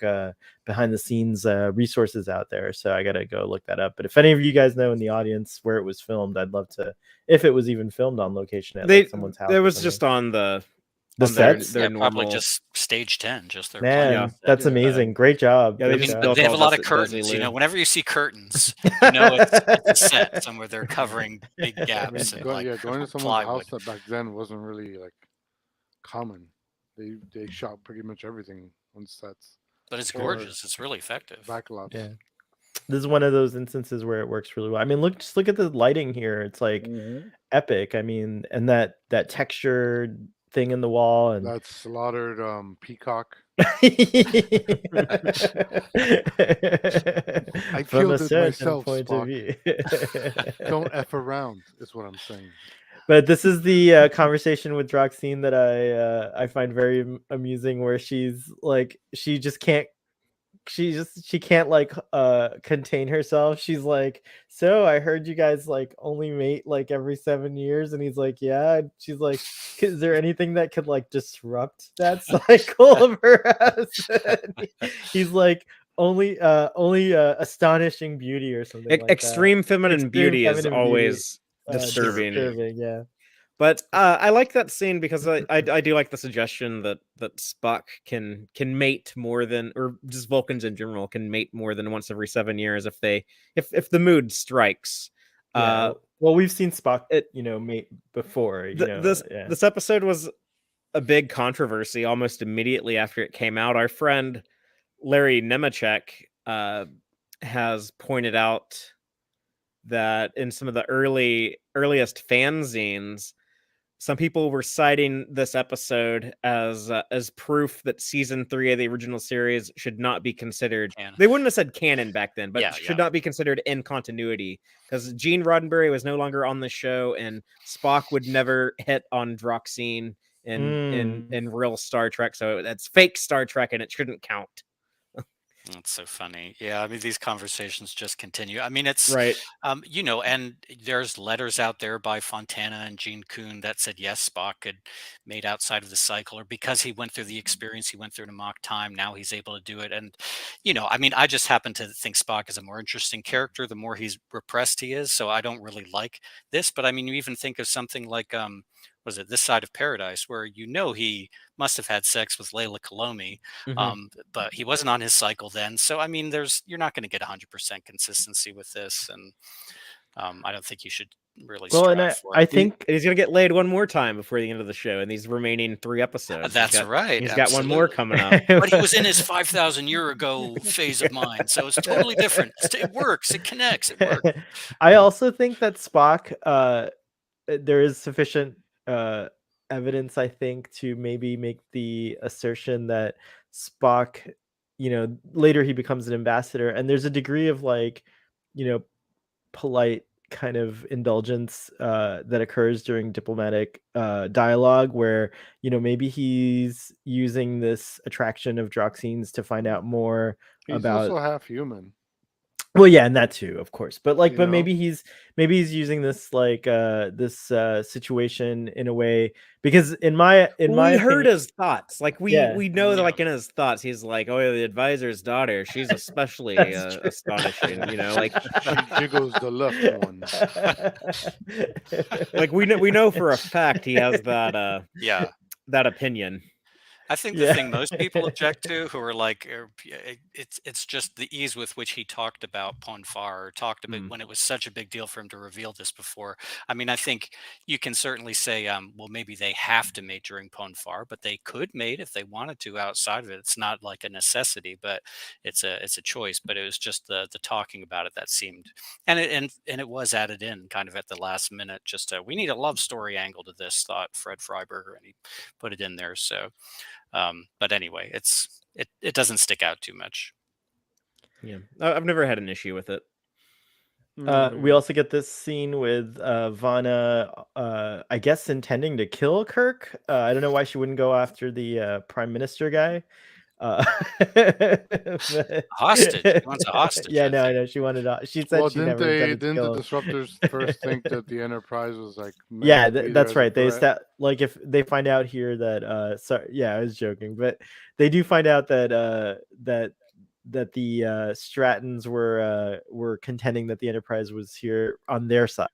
behind the scenes resources out there, so I got to go look that up. But if any of you guys know in the audience where it was filmed, I'd love to, if it was even filmed on location at like, someone's house. It or was something. just on the sets. their probably normal. just stage 10, just their Man, plans. that's amazing. Great job. Yeah, they Great just job. built They have a all lot of this curtains. Desilu. Whenever you see curtains, it's a set somewhere. They're covering big I mean, gaps in going to someone's plywood. house that back then wasn't really like common. They shot pretty much everything on sets. But it's gorgeous. It's really effective. Backlots. Yeah. This is one of those instances where it works really well. I mean, just look at the lighting here. It's like epic. I mean, and that textured thing in the wall, and That slaughtered peacock. I killed it myself, Spock. Don't F around, is what I'm saying. But this is the conversation with Droxine that I find very amusing, where she's like, she can't like contain herself. She's like, so I heard you guys like only mate like every 7 years, and he's like, yeah. And she's like, is there anything that could like disrupt that cycle of her husband? He's like, only astonishing beauty or something like extreme that. feminine beauty is feminine always beauty, disturbing. yeah. But I like that scene because I do like the suggestion that Spock can mate more than, or just Vulcans in general can mate more than once every 7 years if the mood strikes. Well, we've seen Spock mate before. This episode was a big controversy almost immediately after it came out. Our friend Larry Nemechek has pointed out that in some of the earliest fanzines, some people were citing this episode as proof that season 3 of the original series should not be considered. Canon. They wouldn't have said canon back then, but Yeah, should not be considered in continuity because Gene Roddenberry was no longer on the show, and Spock would never hit on Droxine in real Star Trek. So that's fake Star Trek, and it shouldn't count. That's so funny. Yeah, I mean, these conversations just continue. I mean, it's Right. you know, and there's letters out there by Fontana and Gene Kuhn that said yes, Spock had made outside of the cycle, or because he went through the experience he went through to mock time, now he's able to do it. And you know, I mean, I just happen to think Spock is a more interesting character the more he's repressed he is. So I don't really like this. But I mean, you even think of something like was it This Side of Paradise, where you know he must have had sex with Layla Kalomi, but he wasn't on his cycle then. So I mean, you're not going to get 100% consistency with this, and I don't think you should really Well, and strive for I it. think He's gonna get laid one more time before the end of the show in these remaining 3 episodes. That's right. He's got one more absolutely. coming up. But he was in his 5,000 year ago phase of mind, so it's totally different. It works. It connects. It works. I also think that Spock, there is sufficient evidence, I think, to maybe make the assertion that Spock, later he becomes an ambassador, and there's a degree of polite kind of indulgence that occurs during diplomatic dialogue where maybe he's using this attraction of Droxines to find out more He's about also half human. well, yeah, and that too, of course. But You know? maybe he's using this situation in a way because in my we heard opinion, his thoughts. Like we know that, like, in his thoughts, he's like, "Oh, yeah, the advisor's daughter. She's especially That's true. astonishing." Like She jiggles the left one. like we know for a fact he has that Yeah. that opinion. I think the thing most people object to, who are like, it's just the ease with which he talked about Ponfar, or talked about when it was such a big deal for him to reveal this before. I mean, I think you can certainly say, well, maybe they have to mate during Ponfar, but they could mate if they wanted to outside of it. It's not like a necessity, but it's a choice. But it was just the talking about it that seemed, and it was added in kind of at the last minute. Just we need a love story angle to this, thought Fred Freiberger, and he put it in there. So. But anyway, it doesn't stick out too much. Yeah, I've never had an issue with it. We also get this scene with Vana, I guess intending to kill Kirk. I don't know why she wouldn't go after the prime minister guy. Hostage. She wants a hostage. Yeah, no, I know. She wanted. She said she never intended to kill the him. disruptors first think that the Enterprise was like? Yeah, that's right. They if they find out here that sorry, yeah, I was joking, but they do find out that that the Strattons were contending that the Enterprise was here on their side.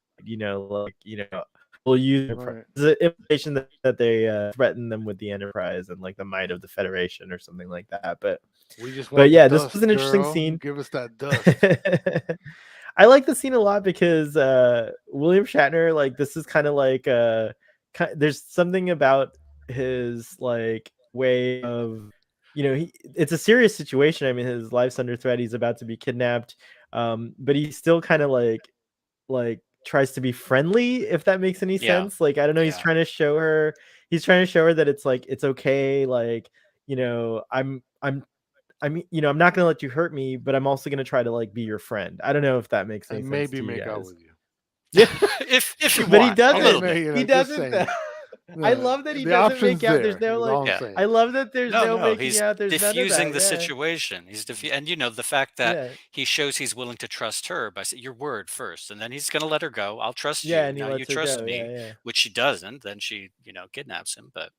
We'll use the implication that they threaten them with the Enterprise and like the might of the Federation or something like that. But we just want yeah, dust, this was an interesting girl. scene. Give us that dust. I like the scene a lot because William Shatner, like, this is kind of like there's something about his like way of it's a serious situation. I mean, his life's under threat. He's about to be kidnapped, but he still kind of like tries to be friendly, if that makes any sense. Like, I don't know, he's trying to show her that it's like it's okay, like, I'm not gonna let you hurt me, but I'm also gonna try to like be your friend. I don't know if that makes any sense. Maybe to you make guys. out with you. Yeah, if you but want, he doesn't. He doesn't. I Yeah, love that he the doesn't make option's out. there, There's no is all like. I'm saying. I love that there's no making he's out. There's diffusing none of the that. situation. He's and the fact that he shows he's willing to trust her by saying your word first, and then he's going to let her go. I'll trust you. And he now you lets her trust go. me, which she doesn't. Then she kidnaps him. But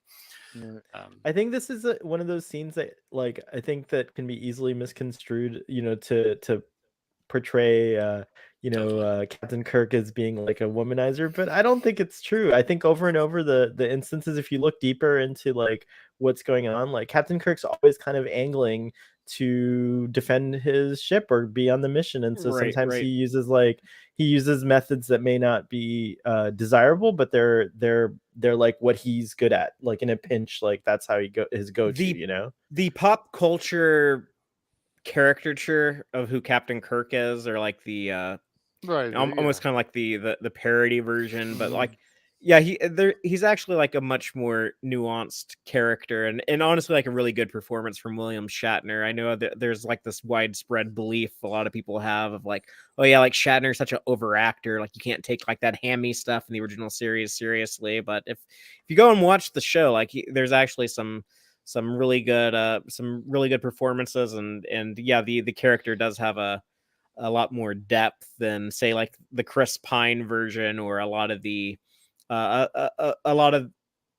I think this is one of those scenes that like I think that can be easily misconstrued. To portray Captain Kirk as being like a womanizer, but I don't think it's true. I think over and over the instances, if you look deeper into like what's going on, like Captain Kirk's always kind of angling to defend his ship or be on the mission, and so sometimes he uses methods that may not be desirable, but they're like what he's good at. Like in a pinch, like that's how his go-to. The pop culture caricature of who Captain Kirk is, or like the right, almost kind of like the parody version, but like Yeah, he's actually like a much more nuanced character, and honestly like a really good performance from William Shatner. I know that there's like this widespread belief a lot of people have of like, oh yeah, like Shatner's such an over actor, like you can't take like that hammy stuff in the original series seriously. But if you go and watch the show, like there's actually some really good performances, and yeah, the character does have a lot more depth than say like the Chris Pine version, or a lot of a lot of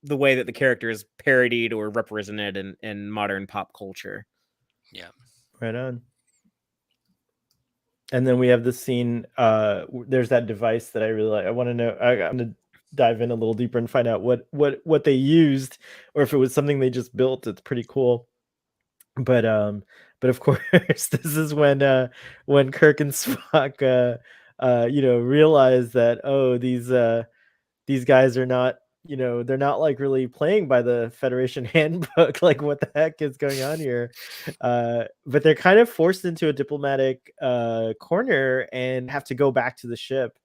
the way that the character is parodied or represented in modern pop culture. Yeah. Right on. And then we have the scene. There's that device that I really like. I want to know. I'm gonna dive in a little deeper and find out what they used, or if it was something they just built. It's pretty cool. But of course, this is when Kirk and Spock realize that, oh, these guys are not, they're not like really playing by the Federation handbook. Like, what the heck is going on here? But they're kind of forced into a diplomatic corner and have to go back to the ship.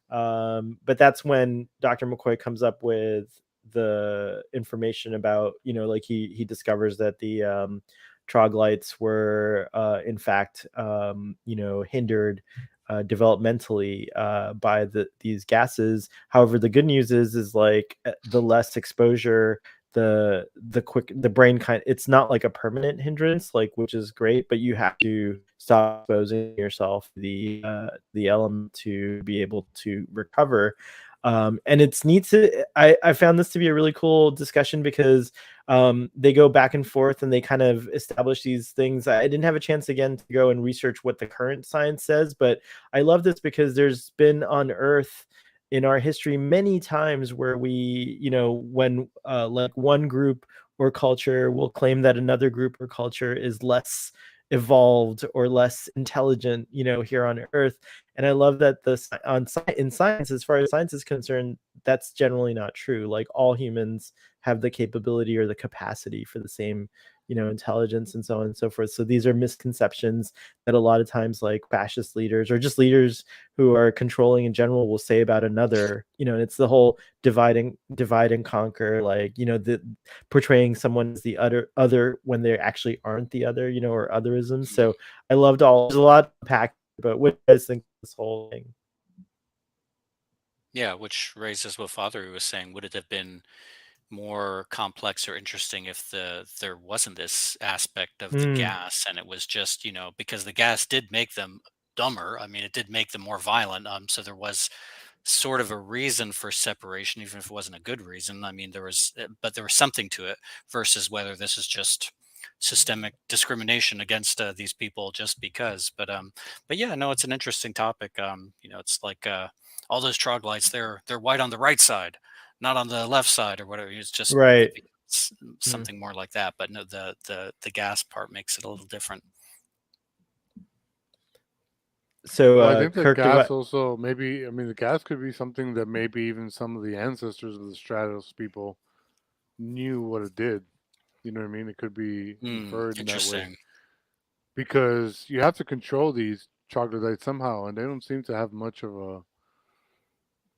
But that's when Dr. McCoy comes up with the information about, like he discovers that the troglodytes were in fact hindered developmentally by these gases. However, the good news is like the less exposure, the brain it's not like a permanent hindrance, like, which is great, but you have to stop exposing yourself to the element to be able to recover. And it's neat to I found this to be a really cool discussion because they go back and forth and they kind of establish these things. I didn't have a chance again to go and research what the current science says, but I love this because there's been on Earth in our history many times where we, when like one group or culture will claim that another group or culture is less evolved or less intelligent, here on Earth. And I love that in science, as far as science is concerned, that's generally not true. Like, all humans have the capability or the capacity for the same, intelligence and so on and so forth. So these are misconceptions that a lot of times, like, fascist leaders or just leaders who are controlling in general will say about another, and it's the whole divide and conquer, like, the portraying someone as the other when they actually aren't the other, or otherism. So I loved there's a lot to pack, but what do you guys think of this whole thing? Yeah, which raises what Father was saying. Would it have been more complex or interesting if there wasn't this aspect of the Mm, gas, and it was just, because the gas did make them dumber. I mean, it did make them more violent. So there was sort of a reason for separation, even if it wasn't a good reason. I mean, but there was something to it, versus whether this is just systemic discrimination against these people just because. But yeah, no, it's an interesting topic. It's like all those troglodytes, they're white on the right side, not on the left side or whatever. It's just right. Mm. something more like that. But no, the gas part makes it a little different. So Well, I think the Kirk, do gas what? also maybe. I mean, the gas could be something that maybe even some of the ancestors of the Stratos people knew what it did. You know what I mean? It could be inferred in that way Interesting. because you have to control these troglodytes somehow, and they don't seem to have much of a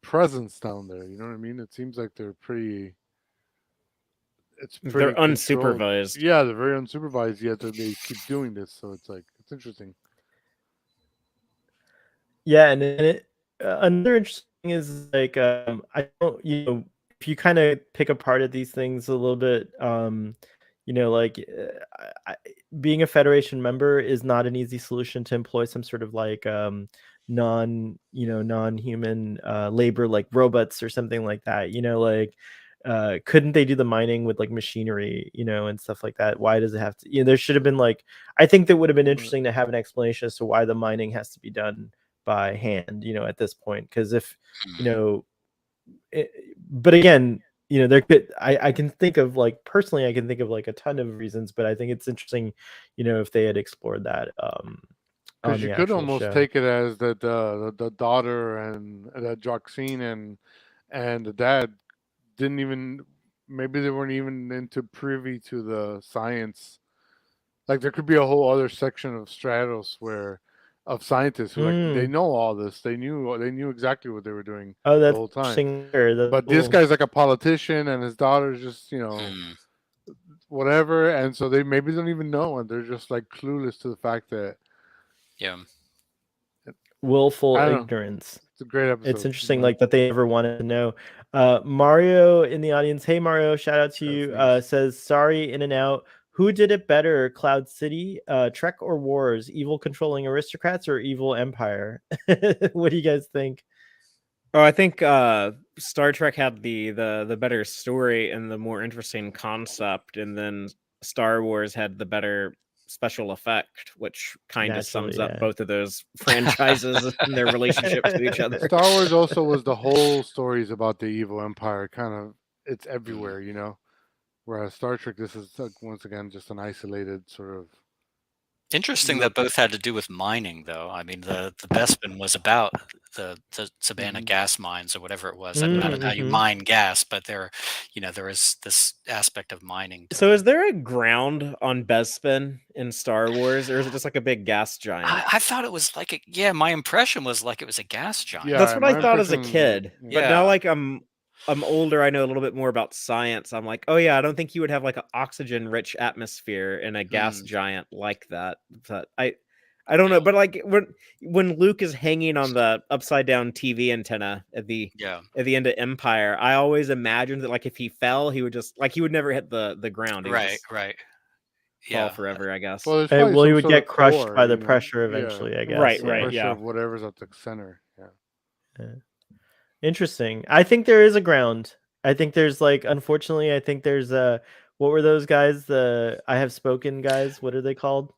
presence down there. You know what I mean? It seems like they're pretty. It's They're pretty controlled. unsupervised. Yeah, they're very unsupervised. Yet they keep doing this, so it's like it's interesting. Yeah, and another interesting thing is like, I don't, if you kind of pick apart at these things a little bit, like, being a Federation member is not an easy solution to employ some sort of like non-human labor, like robots or something like that. Like, couldn't they do the mining with like machinery, and stuff like that? Why does it have to? There should have been like, I think that would have been interesting to have an explanation as to why the mining has to be done by hand, at this point. Because if, you know, it, but again, there could, I can think of like, personally, I can think of like a ton of reasons, but I think it's interesting, if they had explored that on Because you the could actual almost show. take it as that the daughter and that Joxine and the dad didn't even maybe they weren't even into privy to the science. Like there could be a whole other section of Stratos where of scientists who like they Mm. know all this. They knew exactly what they were doing Oh, the that's whole time. interesting. That's But this cool. guy's like a politician, and his daughter's just whatever, and so they maybe don't even know, and they're just like clueless to the fact that Yeah. Willful I don't know. ignorance. It's a great episode. It's interesting, like that they ever wanted to know. Mario in the audience. Hey Mario, shout out to you. Sneeze. Says sorry, in and out. Who did it better, Cloud City, Trek or Wars? Evil controlling aristocrats or evil empire? What do you guys think? Oh, I think Star Trek had the better story and the more interesting concept, and then Star Wars had the better special effect, which kind of sums Naturally, up yeah. both of those franchises and their relationship to each other. Star Wars also was the whole stories about the evil empire. Kind of, it's everywhere, you know. Whereas Star Trek, this is like, once again just an isolated sort of. Interesting that both had to do with mining, though. I mean, the Bespin was about the Savannah gas mines or whatever it was. I don't know how you mine gas, but there is this aspect of mining. So is there a ground on Bespin in Star Wars, or is it just like a big gas giant? I thought it was like my impression was like it was a gas giant. Yeah, that's what I my thought as a impression- kid. yeah. But now, like I'm older, I know a little bit more about science. I'm like, oh yeah, I don't think you would have like an oxygen-rich atmosphere in a gas giant like that. But I don't know. But like when Luke is hanging on the upside down TV antenna at the end of Empire, I always imagined that like if he fell, he would just like he would never hit the ground. He would just Right. fall forever, I guess. Well, there's Well, probably he some would sort get of crushed core, by the you know? pressure Yeah. eventually, I guess. Right, yeah. Pressure yeah. of whatever's at the center. Yeah. Interesting. I think there is a ground. I think there's like, unfortunately, I think there's what were those guys? The I Have Spoken guys. What are they called?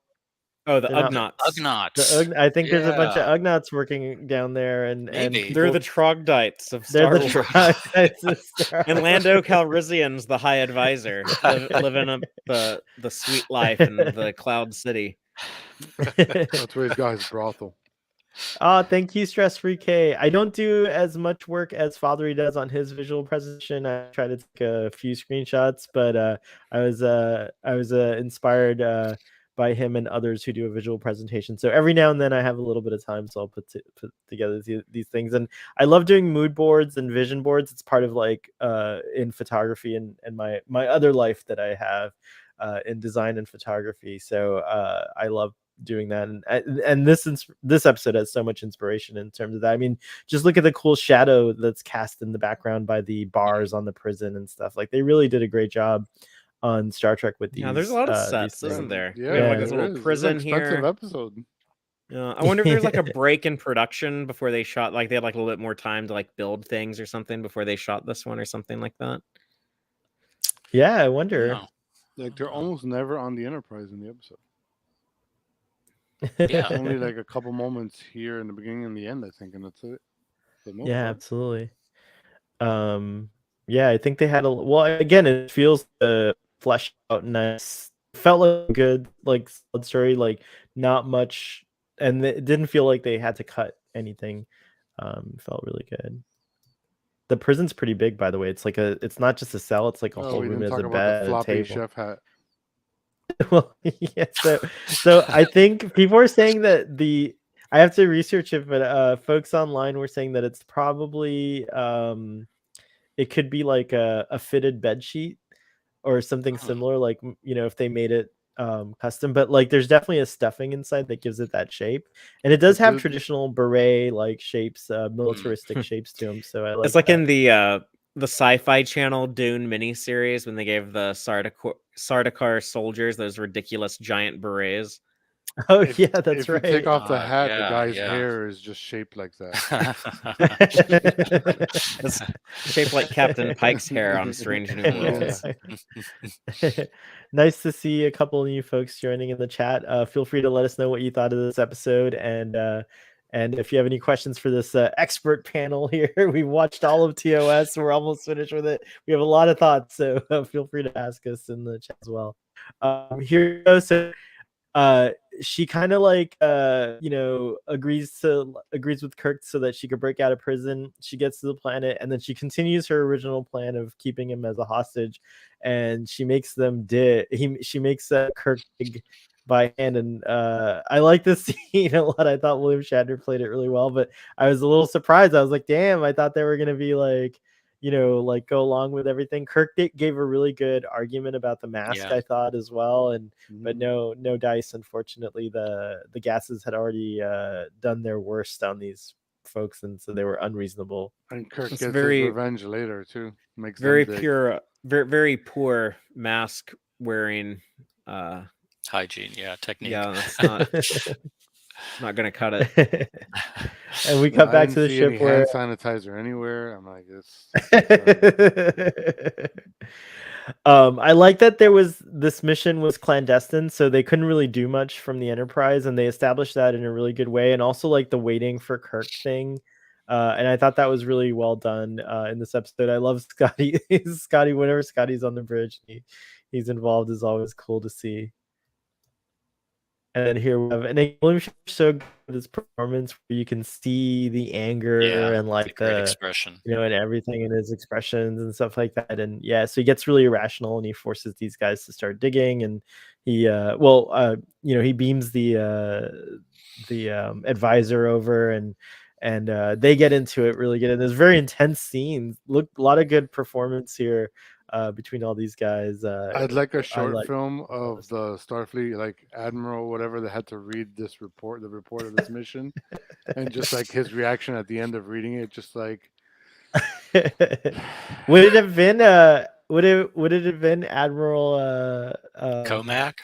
Oh, the They're not- Ugnaughts. Ugnaughts. I think there's a bunch of Yeah. Ugnaughts working down there, and Maybe. people, They're the troglodytes of they're Star the Wars. troglodytes of Star And Wars. Lando Calrissian's the High Advisor, living the sweet life in the Cloud City. That's where he's got his brothel. Oh, thank you, Stress Free K. I don't do as much work as Fathery does on his visual presentation. I try to take a few screenshots, but I was inspired by him and others who do a visual presentation. So every now and then I have a little bit of time, so I'll put together these things. And I love doing mood boards and vision boards. It's part of like in photography and my other life that I have in design and photography. So I love doing that, and this episode has so much inspiration in terms of that. I mean, just look at the cool shadow that's cast in the background by the bars on the prison and stuff. Like they really did a great job on Star Trek with these. Yeah, there's a lot of these sets, things. isn't there? Yeah, We have like there this little is. It's an prison expensive here. episode. I wonder if there's like a break in production before they shot. Like they had like a little bit more time to like build things or something before they shot this one or something like that. Yeah, I wonder. No. Like they're almost never on the Enterprise in the episode. Yeah. Only like a couple moments here in the beginning and the end, I think, and that's it. For the most Yeah, part. absolutely. Yeah, I think they had well, again, it feels fleshed out nice. Felt like a good, like solid story, like not much, and it didn't feel like they had to cut anything. Felt really good. The prison's pretty big, by the way. It's not just a cell, it's like a whole we room. didn't There's talk a about bed, the a floppy table. chef hat. Well, yeah, so I think people are saying that I have to research it, but folks online were saying that it's probably it could be like a fitted bed sheet or something similar, like if they made it custom, but like there's definitely a stuffing inside that gives it that shape, and it does have traditional beret like shapes, militaristic shapes to them. So I like it's like that. in the Sci-Fi Channel Dune miniseries when they gave the Sardaukar soldiers those ridiculous giant berets. Oh If- yeah, that's if right. you take off the hat, the yeah, guy's yeah. hair is just shaped like that. It's shaped like Captain Pike's hair on Strange New Worlds. Nice to see a couple of new folks joining in the chat. Feel free to let us know what you thought of this episode, and if you have any questions for this expert panel here. We watched all of TOS. We're almost finished with it. We have a lot of thoughts, so feel free to ask us in the chat as well. Here we go. So she kind of like agrees with Kirk so that she could break out of prison. She gets to the planet, and then she continues her original plan of keeping him as a hostage, and she makes them she makes Kirk dig by hand. And I like this scene a lot. I thought William Shatner played it really well, but I was a little surprised. I was like, damn, I thought they were gonna be like, like go along with everything. Kirk gave a really good argument about the mask, Yeah. I thought, as well. And but Mhm. no dice. Unfortunately, the gases had already done their worst on these folks, and so they were unreasonable. And Kirk It's gets his very revenge later too. Makes them very dig. pure, very poor mask wearing. Hygiene, yeah, technique. Yeah, that's not gonna cut it. And we No, cut I back didn't to the see ship any where hand sanitizer anywhere. I'm like, this. I like that this mission was clandestine, so they couldn't really do much from the Enterprise, and they established that in a really good way. And also like the waiting for Kirk thing. And I thought that was really well done in this episode. I love Scotty. Scotty, whenever Scotty's on the bridge, he's involved, is always cool to see. And then here we have, and William Shatner so good with his performance, where you can see the anger Yeah, and like great the expression. and everything in his expressions and stuff like that. And yeah, so he gets really irrational, and he forces these guys to start digging. And he he beams the advisor over, and they get into it really good. And there's very intense scenes. Look, a lot of good performance here between all these guys. I'd like a I short like film of the Starfleet, like Admiral, whatever, that had to read the report of this mission, and just like his reaction at the end of reading it, just like. Would it have been would it have been Admiral Comac?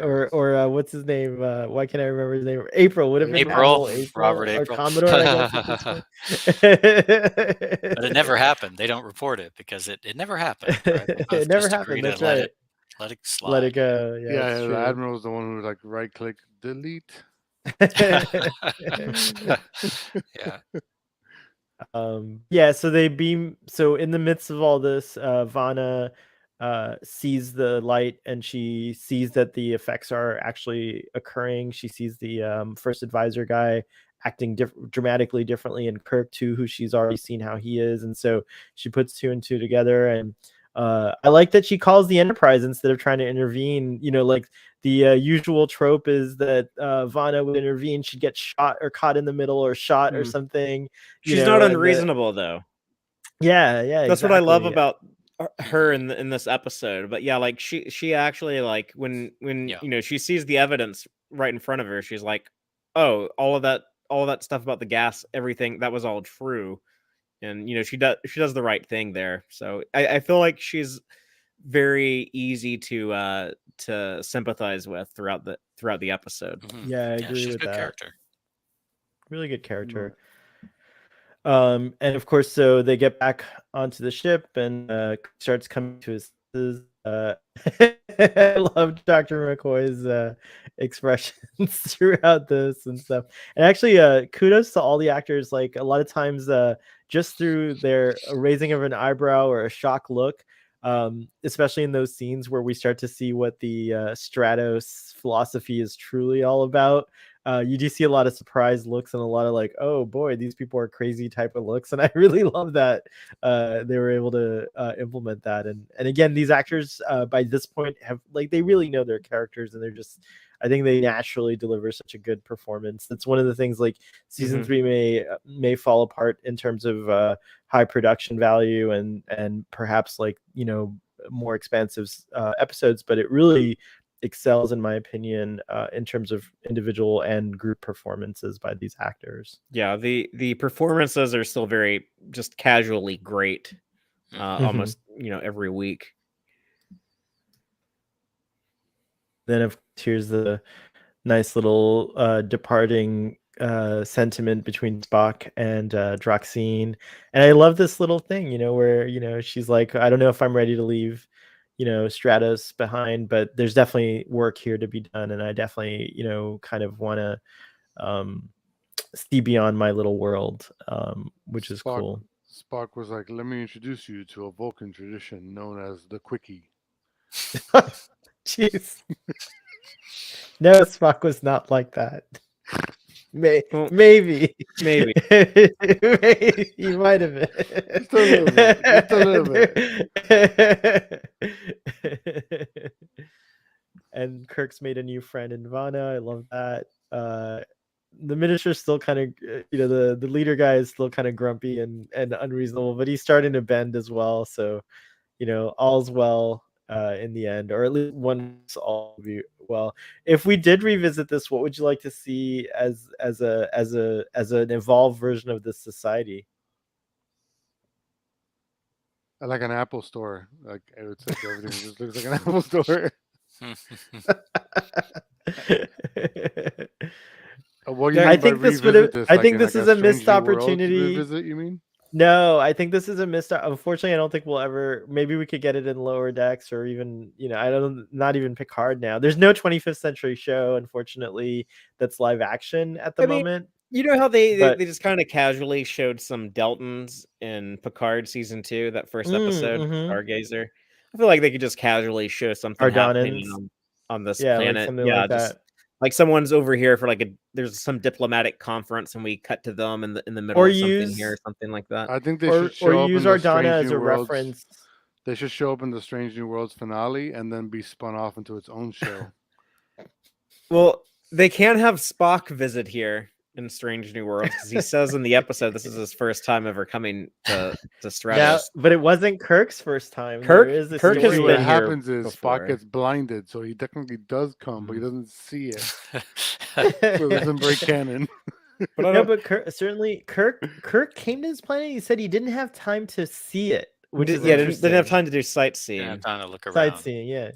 or what's his name? Why can't I remember his name? April. Would have been April, Admiral April, Robert or April. Commodore, I guess at this point. But it never happened. They don't report it because it never happened. Right? It never happened. That's right. Let it slide. Let it go. Yeah, Yeah, it's the true. Admiral's the one who like right click delete. Yeah. So they beam. So in the midst of all this, Vana sees the light, and she sees that the effects are actually occurring. She sees the first advisor guy acting dramatically differently, and Kirk too, who she's already seen how he is. And so she puts two and two together. And I like that she calls the Enterprise instead of trying to intervene. Like the usual trope is that Vana would intervene, she'd get shot or caught in the middle or shot or something. She's not unreasonable though. Yeah, that's exactly. what I love about her in this episode. But yeah, like she actually, like when she sees the evidence right in front of her, she's like, oh, all of that stuff about the gas, everything, that was all true. And she does the right thing there. So I feel like she's very easy to sympathize with throughout the episode. Mm-hmm. Yeah, I agree she's with a good that. character. Really good character. And of course, so they get back onto the ship, and starts coming to his senses. I love Dr. McCoy's expressions throughout this and stuff. And actually, kudos to all the actors. Like a lot of times, just through their raising of an eyebrow or a shock look, especially in those scenes where we start to see what the Stratos philosophy is truly all about. You do see a lot of surprised looks and a lot of like, oh boy, these people are crazy type of looks. And I really love that they were able to implement that. And again, these actors by this point have they really know their characters, and they're just, I think they naturally deliver such a good performance. That's one of the things, like season 3 may fall apart in terms of high production value and perhaps more expansive episodes, but it really excels, in my opinion, in terms of individual and group performances by these actors. Yeah, the performances are still very just casually great, almost every week. Then of course, here's the nice little departing sentiment between Spock and Droxine. And I love this little thing, where she's like, I don't know if I'm ready to leave Stratos behind, but there's definitely work here to be done, and I definitely kind of want to see beyond my little world, which is cool. Spock was like, let me introduce you to a Vulcan tradition known as the Quickie. Jeez. No, Spock was not like that. Maybe. He might have been. Just a little bit. and Kirk's made a new friend in Vanna. I love that. The miniature's still kind of, the leader guy is still kind of grumpy and unreasonable, but he's starting to bend as well. So, all's well in the end, or at least one's all be well. If we did revisit this, what would you like to see as an evolved version of this society? I like an Apple store. Like I would say, everything just looks like an Apple store. What do you I mean by think this revisit this? I Like think in, this like, is a a missed Strange New Worlds opportunity. revisit, you mean? No, I think this is a missed. Unfortunately, I don't think we'll ever. Maybe we could get it in Lower Decks, or even I don't. Not even Picard now. There's no 25th Century show, unfortunately, that's live action at the I mean, moment. You know how they But- just kind of casually showed some Deltons in Picard season 2, that first episode, Stargazer. I feel like they could just casually show something happening Ardannans. on this Yeah, like planet. something Yeah, like just that. like someone's over here for there's some diplomatic conference and we cut to them in the middle Or of something use- here, or something like that. I think they Or should show up use in the Ardana Strange as New a Worlds. reference. They should show up in the Strange New Worlds finale and then be spun off into its own show. Well, they can have Spock visit here in Strange New Worlds, because he says in the episode this is his first time ever coming to Now, Stratos. but it wasn't Kirk's first time. Kirk- There is a Kirk has story what been in- here happens is before. Spock gets blinded, so he technically does come, but he Mm-hmm. doesn't see it. So it doesn't break canon. But I No, don't, but Kirk came to this planet. He said he didn't have time to see it, which is didn't have interesting. time to do sightseeing. Yeah, time to look around. Sightseeing, yeah.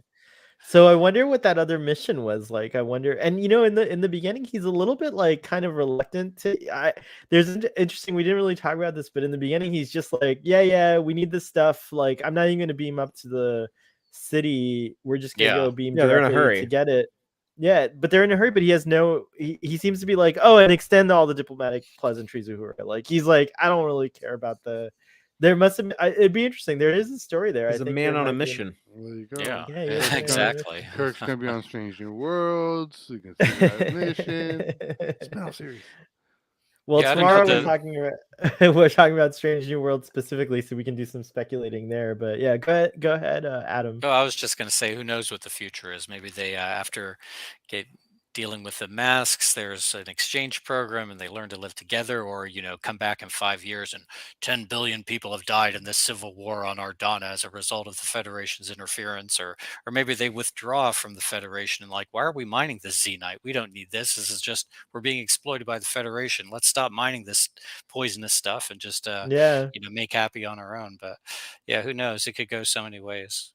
So I wonder what that other mission was like. I wonder, and in the beginning, he's a little bit like kind of reluctant to. There's interesting. We didn't really talk about this, but in the beginning, he's just like, yeah, we need this stuff. Like, I'm not even going to beam up to the city. We're just gonna go beam. Yeah, they're in a directly hurry to get it. Yeah, but they're in a hurry. But he has no. He seems to be like, oh, and extend all the diplomatic pleasantries of Uhura. Like he's like, I don't really care about the. There must have. It'd be interesting. There is a story there. He's I a think man there on a might be mission. Well, there you go. Yeah, Yeah, yeah, yeah, exactly. Kirk's gonna be on Strange New Worlds. So you can see that mission. Spin-off series. Well, Yeah, I don't tomorrow know we're talking about we're talking about Strange New Worlds specifically, so we can do some speculating there. But yeah, go ahead, Adam. Oh, I was just going to say, who knows what the future is? Maybe they, after dealing with the masks, there's an exchange program and they learn to live together, or come back in 5 years and 10 billion people have died in this civil war on Ardana as a result of the Federation's interference, or maybe they withdraw from the Federation and like, why are we mining this Xenite? We don't need this. This is just, we're being exploited by the Federation. Let's stop mining this poisonous stuff and just make happy on our own. But yeah, who knows? It could go so many ways.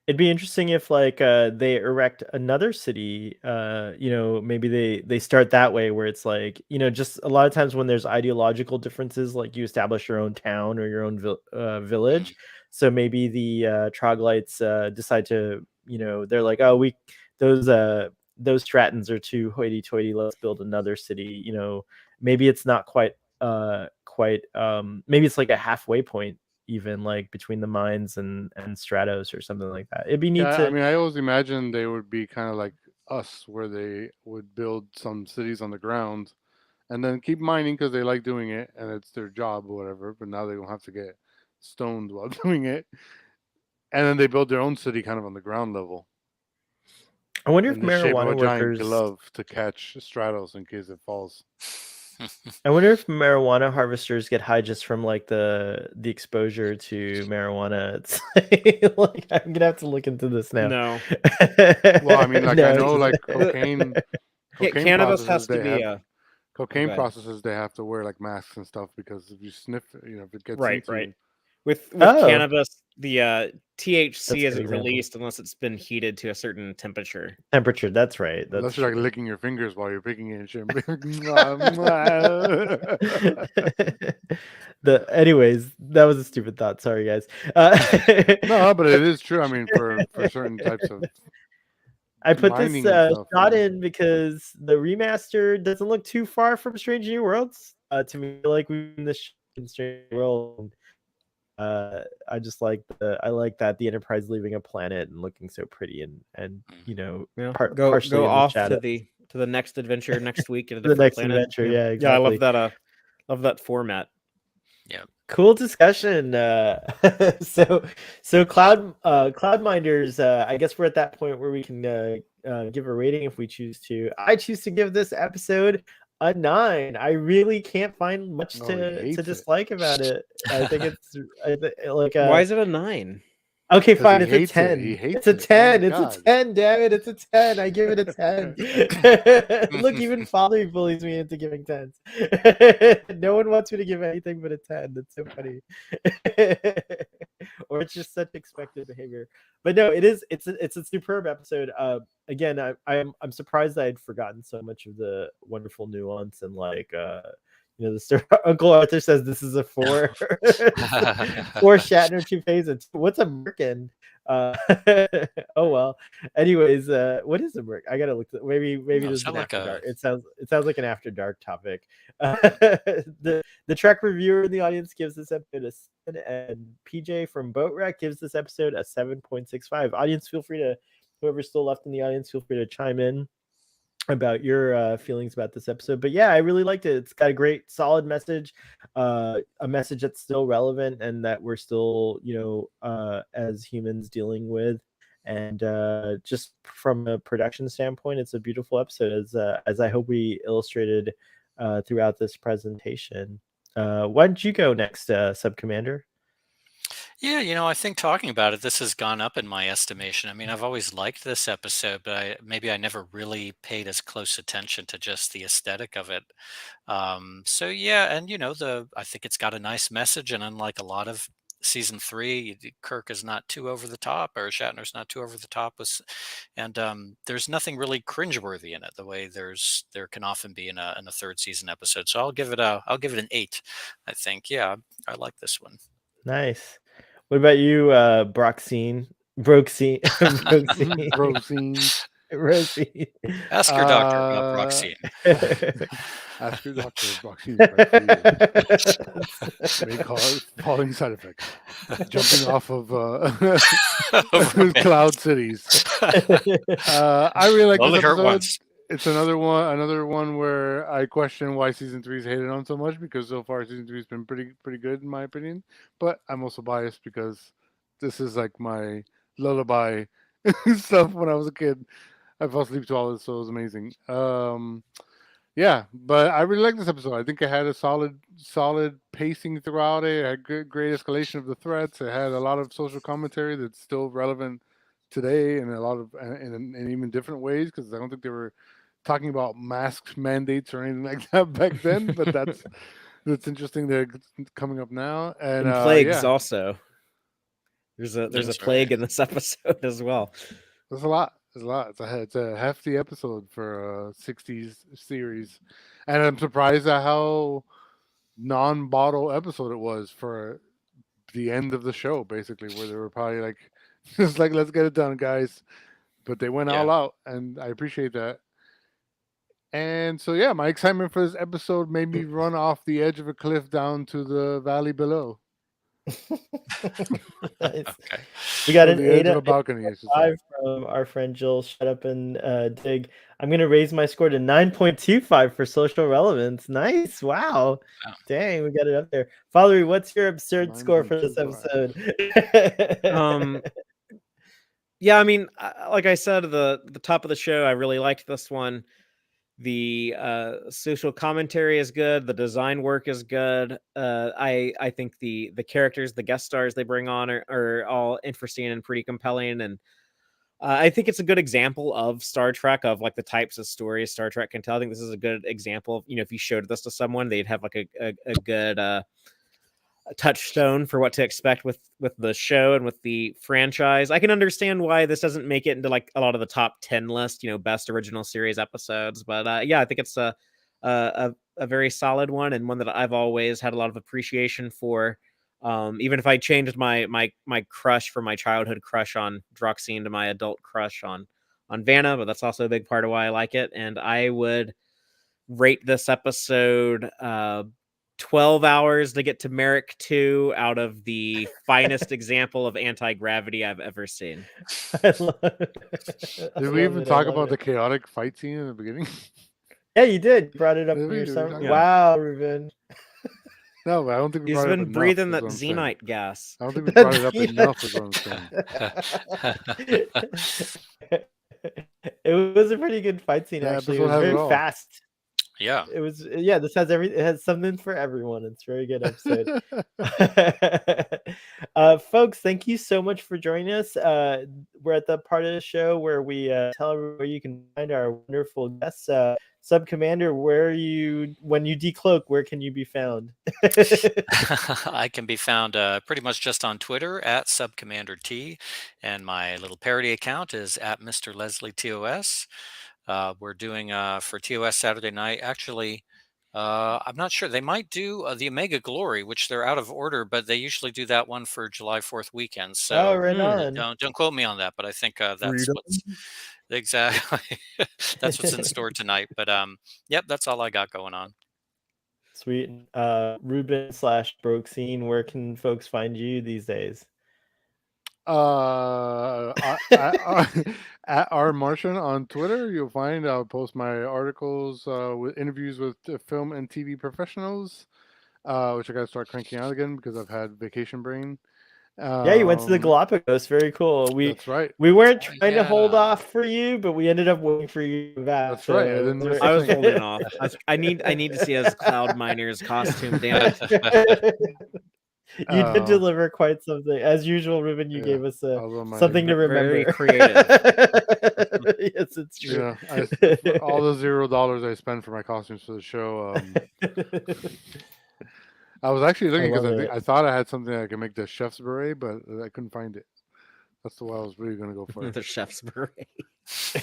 It'd be interesting if they erect another city. Maybe they start that way, where it's like just a lot of times when there's ideological differences, like you establish your own town or your own village. So maybe the troglodytes decide to they're like, oh, those Stratons are too hoity-toity. Let's build another city. Maybe it's not quite maybe it's like a halfway point, even like between the mines and Stratos or something like that. It'd be neat to. I mean, I always imagined they would be kind of like us, where they would build some cities on the ground and then keep mining because they like doing it and it's their job or whatever. But now they don't have to get stoned while doing it. And then they build their own city kind of on the ground level. I wonder if in the shape of marijuana a giant workers glove to catch Stratos in case it falls. I wonder if marijuana harvesters get high just from like the exposure to marijuana. It's like I'm gonna have to look into this now. No, Well, I mean, like No, I know, it's- like cocaine cannabis has processes, to they be have- a cocaine ahead. processes. They have to wear like masks and stuff because if you sniff, if it gets right. into you, With Oh. cannabis, the That's THC a good isn't example. released unless it's been heated to a certain temperature. Temperature. That's right. That's unless you're like true. licking your fingers while you're picking it and shit. Anyways, that was a stupid thought. Sorry, guys. No, but it is true. I mean, for certain types of I put this mining and stuff, shot yeah. in because the remaster doesn't look too far from Strange New Worlds. To me, like we're in this in Strange New World. I just like that the Enterprise leaving a planet and looking so pretty and Yeah. partially Go in the off shadow. to the next adventure next week at a The different next planet. adventure, yeah, Yeah, I love exactly. that. Love that format. Cool discussion. So cloud minders. I guess we're at that point where we can give a rating if we choose to. I choose to give this episode a 9. I really can't find much Oh, he to hates it. dislike about it. I think it's like Why is it a 9? okay, 'Cause fine. he It's a hates it. 10. He hates It's a it. Oh my 10. It's God. a 10. Damn it! It's a 10. I give it a 10. Look, even Father bullies me into giving 10s. No one wants me to give anything but a 10. That's so funny. Or it's just such expected behavior. But no, it's a superb episode. Again, I'm surprised I'd forgotten so much of the wonderful nuance and like the story. Uncle Arthur says this is a 4. 4 Shatner, 2 Phases. What's a Merkin? Oh well. Anyways, what is a Merc? I gotta look. Maybe there's an like after dark. It sounds like an after dark topic. The Trek reviewer in the audience gives this episode a 7, and PJ from Boat Wreck gives this episode a 7.65. Audience, feel free to, whoever's still left in the audience, feel free to chime in about your feelings about this episode. But yeah, I really liked it. It's got a great solid message, a message that's still relevant and that we're still as humans dealing with. And just from a production standpoint, it's a beautiful episode, as I hope we illustrated throughout this presentation. Why don't you go next, Sub Commander? Yeah, I think talking about it, this has gone up in my estimation. I mean, I've always liked this episode, but maybe I never really paid as close attention to just the aesthetic of it. So yeah, and I think it's got a nice message, and unlike a lot of season 3, Kirk is not too over the top, or Shatner's not too over the top and there's nothing really cringeworthy in it, the way there can often be in a third season episode. So I'll give it an 8. I think, yeah, I like this one. Nice. What about you, Broxine? Broxine. Broxine. Brosine. Rosie. Ask your doctor about Broxine. Ask your doctor if Broxine is right for you. May cause following side effects: jumping off of cloud cities. I really like Only this hurt episode. once. It's another one where I question why season 3 is hated on so much, because so far season 3 has been pretty good in my opinion. But I'm also biased because this is like my lullaby stuff when I was a kid. I fell asleep to all this, so it was amazing. Yeah, but I really like this episode. I think it had a solid pacing throughout it. It had great escalation of the threats. It had a lot of social commentary that's still relevant today, and a lot of in even different ways, because I don't think they were talking about masks mandates or anything like that back then. But that's interesting that it's coming up now. And plagues yeah. also. There's a That's plague right. in this episode as well. There's a lot. It's a hefty episode for a 60s series. And I'm surprised at how non-bottle episode it was for the end of the show, basically, where they were probably like, just like, let's get it done, guys. But they went all out, and I appreciate that. And so, yeah, my excitement for this episode made me run off the edge of a cliff down to the valley below. Nice. Okay. We got Or an the edge 8 of a balcony, I should say. 5 from our friend Jill. Shut up and dig. I'm gonna raise my score to 9.25 for social relevance. Nice. Wow. Wow. Dang, we got it up there. Valerie, what's your absurd score for this 9.25. episode? Yeah, I mean, like I said at the top of the show, I really liked this one. The social commentary is good. The design work is good. I think the characters, the guest stars they bring on are all interesting and pretty compelling. And I think it's a good example of Star Trek, of like the types of stories Star Trek can tell. I think this is a good example of, if you showed this to someone, they'd have like a good a touchstone for what to expect with the show and with the franchise. I can understand why this doesn't make it into like a lot of the top 10 list, best original series episodes. But yeah, I think it's a very solid one, and one that I've always had a lot of appreciation for. Even if I changed my crush from my childhood crush on Droxine to my adult crush on Vanna, but that's also a big part of why I like it. And I would rate this episode 12 hours to get to Merrick 2 out of the finest example of anti-gravity I've ever seen. Did we even talk about the chaotic fight scene in the beginning? Yeah, you did. You brought it up Did in we? your Did we summer. talk about it? Wow, Ruben. No, but I don't think we He's brought it up been enough. breathing is that what I'm saying. xenite gas. I don't think we brought it up enough. Is what I'm saying. It was a pretty good fight scene, That actually. It episode was has it very all. fast. Yeah. It was, yeah, this has it has something for everyone. It's a very good episode. Folks, thank you so much for joining us. We're at the part of the show where we tell everyone where you can find our wonderful guests. Sub Commander, when you decloak, where can you be found? I can be found pretty much just on Twitter at SubCommanderT, and my little parody account is at Mr. Leslie TOS. We're doing for TOS Saturday night. Actually, I'm not sure. They might do the Omega Glory, which they're out of order, but they usually do that one for July 4th weekend. Oh, So right on. don't quote me on that, but I think that's what's exactly that's what's in store tonight. But yep, that's all I got going on. Sweet. Ruben/Broke Scene, where can folks find you these days? At R Martian on Twitter, you'll find I'll post my articles with interviews with film and TV professionals, which I got to start cranking out again because I've had vacation brain. Yeah, you went to the Galapagos. Very cool. That's right. We weren't trying to hold Yeah. off for you, but we ended up waiting for you to come back. That's right. I didn't miss I was Something. holding off. I need to see his Cloud Miner's costume. Damn it. You did deliver quite something. As usual, Ruben, you Yeah, gave us although my- something to remember. Very creative. Yes, it's true. Yeah, for all the $0 I spent for my costumes for the show. I was actually looking love because it. I thought I had something I could make the chef's beret, but I couldn't find it. That's the one I was really going to go for. The chef's beret.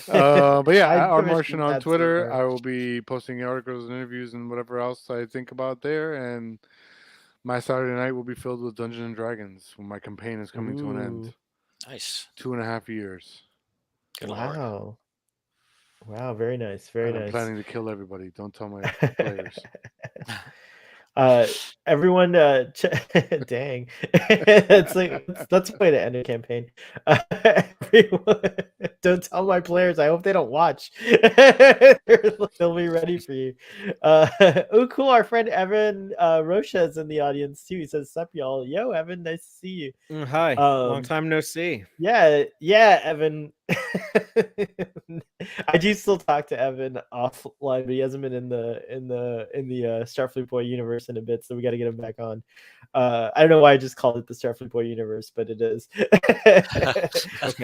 But yeah, I at R commissioned Martian on that Twitter, somewhere. I will be posting articles and interviews and whatever else I think about there. And my Saturday night will be filled with Dungeons and Dragons when my campaign is coming to an end. Ooh. Nice. 2.5 years. Good Lord. Wow. Wow, very nice. Very And I'm nice. planning to kill everybody. Don't tell my players. Everyone, dang, it's like that's a way to end a campaign. Everyone, don't tell my players. I hope they don't watch. They'll be ready for you. Oh, cool. Our friend Evan Rocha is in the audience too. He says, "Sup, y'all? Yo, Evan, nice to see you." Hi. Long time no see. Yeah, Evan. I do still talk to Evan offline, but he hasn't been in the Starfleet Boy universe in a bit, so we got to get him back on. I don't know why I just called it the Starfleet Boy universe, but it is. Okay.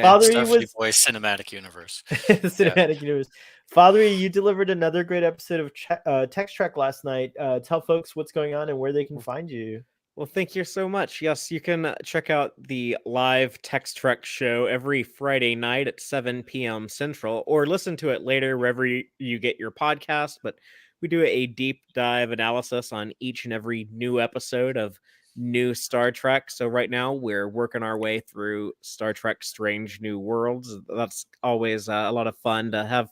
Father, Starfleet Boy cinematic universe. cinematic universe. Father, you delivered another great episode of Text Trek last night. Tell folks what's going on and where they can find you. Well, thank you so much. Yes, you can check out the live Text Trek show every Friday night at 7 p.m. Central, or listen to it later wherever you get your podcast. But we do a deep dive analysis on each and every new episode of new Star Trek. So right now we're working our way through Star Trek Strange New Worlds. That's always a lot of fun to have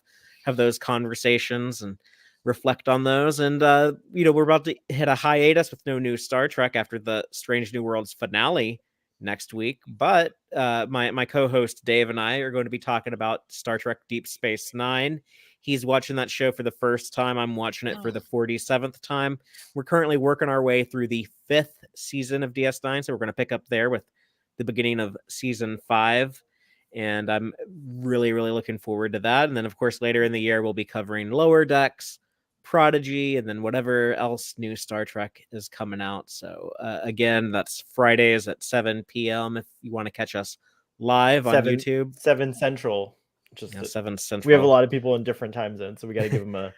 those conversations and reflect on those. And we're about to hit a hiatus with no new Star Trek after the Strange New Worlds finale next week, but my co-host Dave and I are going to be talking about Star Trek Deep Space Nine. He's watching that show for the first time. I'm watching it for the 47th time. We're currently working our way through the 5th season of DS9, so we're going to pick up there with the beginning of season 5. And I'm really, really looking forward to that. And then, of course, later in the year, we'll be covering Lower Decks, Prodigy, and then whatever else new Star Trek is coming out. So again, that's Fridays at 7 p.m. if you want to catch us live on YouTube. 7 Central. 7 Central. We have a lot of people in different time zones, so we got to give them a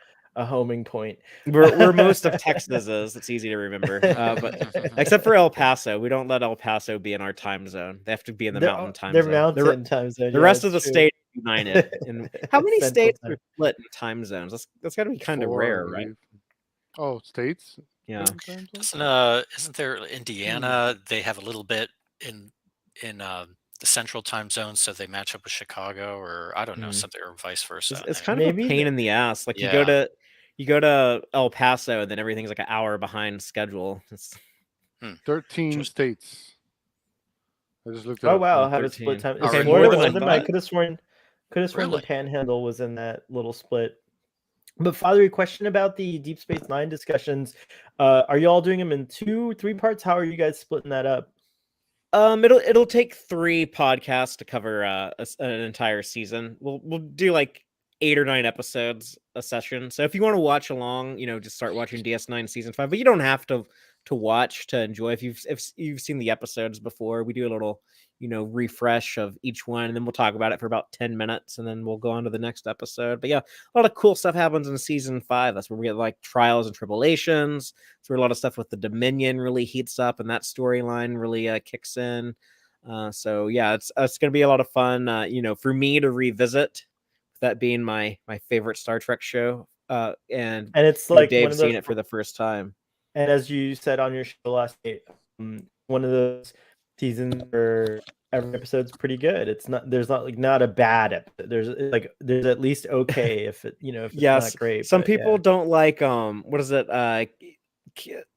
homing point. We're most of Texas is. It's easy to remember, but except for El Paso, we don't let El Paso be in our time zone. They have to be in the mountain time zone. They're mountain time zone. The rest of the state is united. And how many Central states time. are split in time zones? That's got to be kind of 4, rare, I right? believe. Oh, states? Yeah. Isn't there Indiana? They have a little bit in the central time zone, so they match up with Chicago, or I don't know, something, or vice versa. It's kind of a pain in the ass. Like you go to El Paso, and then everything's like an hour behind schedule. It's 13 states. I just looked at Oh wow, have a split time. Is Already Florida more than one of them? I I could have sworn Really? the Panhandle was in that little split. But Father, a question about the Deep Space Nine discussions. Are you all doing them in 2, 3 parts? How are you guys splitting that up? It'll take 3 podcasts to cover an entire season. We'll do like 8 or 9 episodes a session. So if you want to watch along, just start watching DS9 season 5. But you don't have to watch to enjoy. If you've seen the episodes before, we do a little refresh of each one, and then we'll talk about it for about 10 minutes, and then we'll go on to the next episode. But yeah, a lot of cool stuff happens in season 5. That's where we get like trials and tribulations. That's where a lot of stuff with the Dominion really heats up, and that storyline really kicks in. So yeah, it's going to be a lot of fun. For me to revisit, that being my favorite Star Trek show, and it's like Dave seeing it for the first time. And as you said on your show last night, one of those seasons where every episode's pretty good. There's not a bad episode. There's at least okay if it's not great. Some people don't like what is it?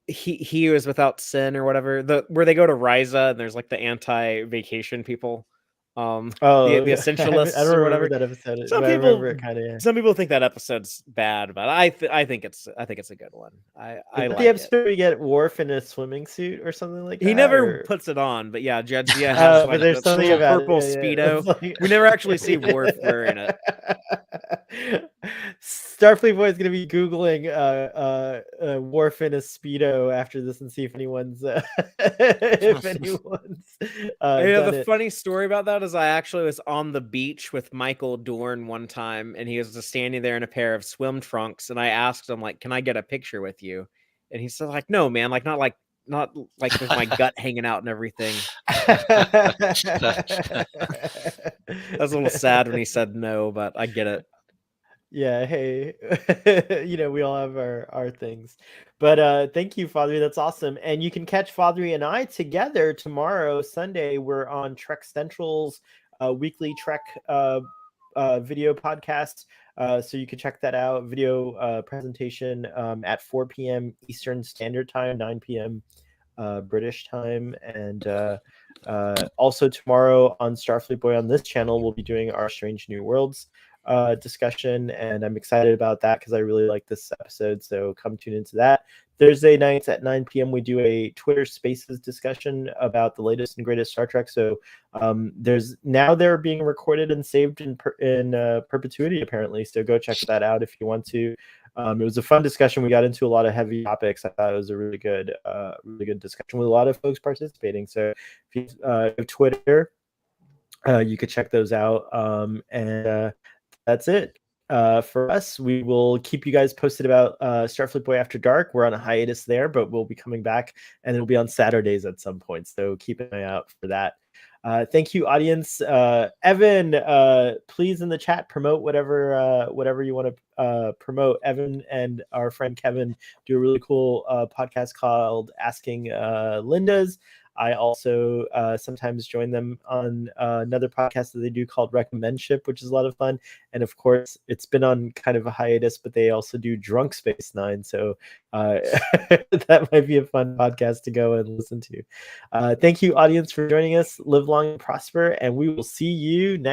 He was without sin or whatever. Where they go to Ryza and there's like the anti-vacation people. The essentialists I don't or remember whatever. that episode. Some people think that episode's bad, but I think it's a good one. I like the episode where you get Worf in a swimming suit or something like that. He never puts it on, but yeah, Jadzia has but there's something about purple Speedo. Like... We never actually see Worf wearing it. Starfleet Boy is going to be Googling Worf in a Speedo after this and see if anyone's the funny story about that is I actually was on the beach with Michael Dorn one time, and he was just standing there in a pair of swim trunks, and I asked him, like, can I get a picture with you? And he said, like, no, man, like not like with my gut hanging out and everything. I was a little sad when he said no, but I get it. Yeah, hey, we all have our things. But thank you, Father. That's awesome. And you can catch Father and I together tomorrow, Sunday. We're on Trek Central's weekly Trek video podcast. So you can check that out. Video presentation at 4 p.m. Eastern Standard Time, 9 p.m. British time. And also tomorrow on Starfleet Boy on this channel, we'll be doing our Strange New Worlds discussion, and I'm excited about that because I really like this episode, so come tune into that. Thursday nights at 9 p.m. we do a Twitter Spaces discussion about the latest and greatest Star Trek, so they're being recorded and saved in perpetuity apparently, so go check that out if you want to. It was a fun discussion. We got into a lot of heavy topics. I thought it was a really good discussion with a lot of folks participating, so if you have Twitter, you could check those out, and that's it for us. We will keep you guys posted about Starfleet Boy After Dark. We're on a hiatus there, but we'll be coming back, and it'll be on Saturdays at some point, so keep an eye out for that. Thank you, audience. Evan, please in the chat promote whatever you want to promote. Evan and our friend Kevin do a really cool podcast called Asking Linda's. I also sometimes join them on another podcast that they do called Recommendship, which is a lot of fun. And of course, it's been on kind of a hiatus, but they also do Drunk Space Nine. So that might be a fun podcast to go and listen to. Thank you, audience, for joining us. Live long and prosper, and we will see you next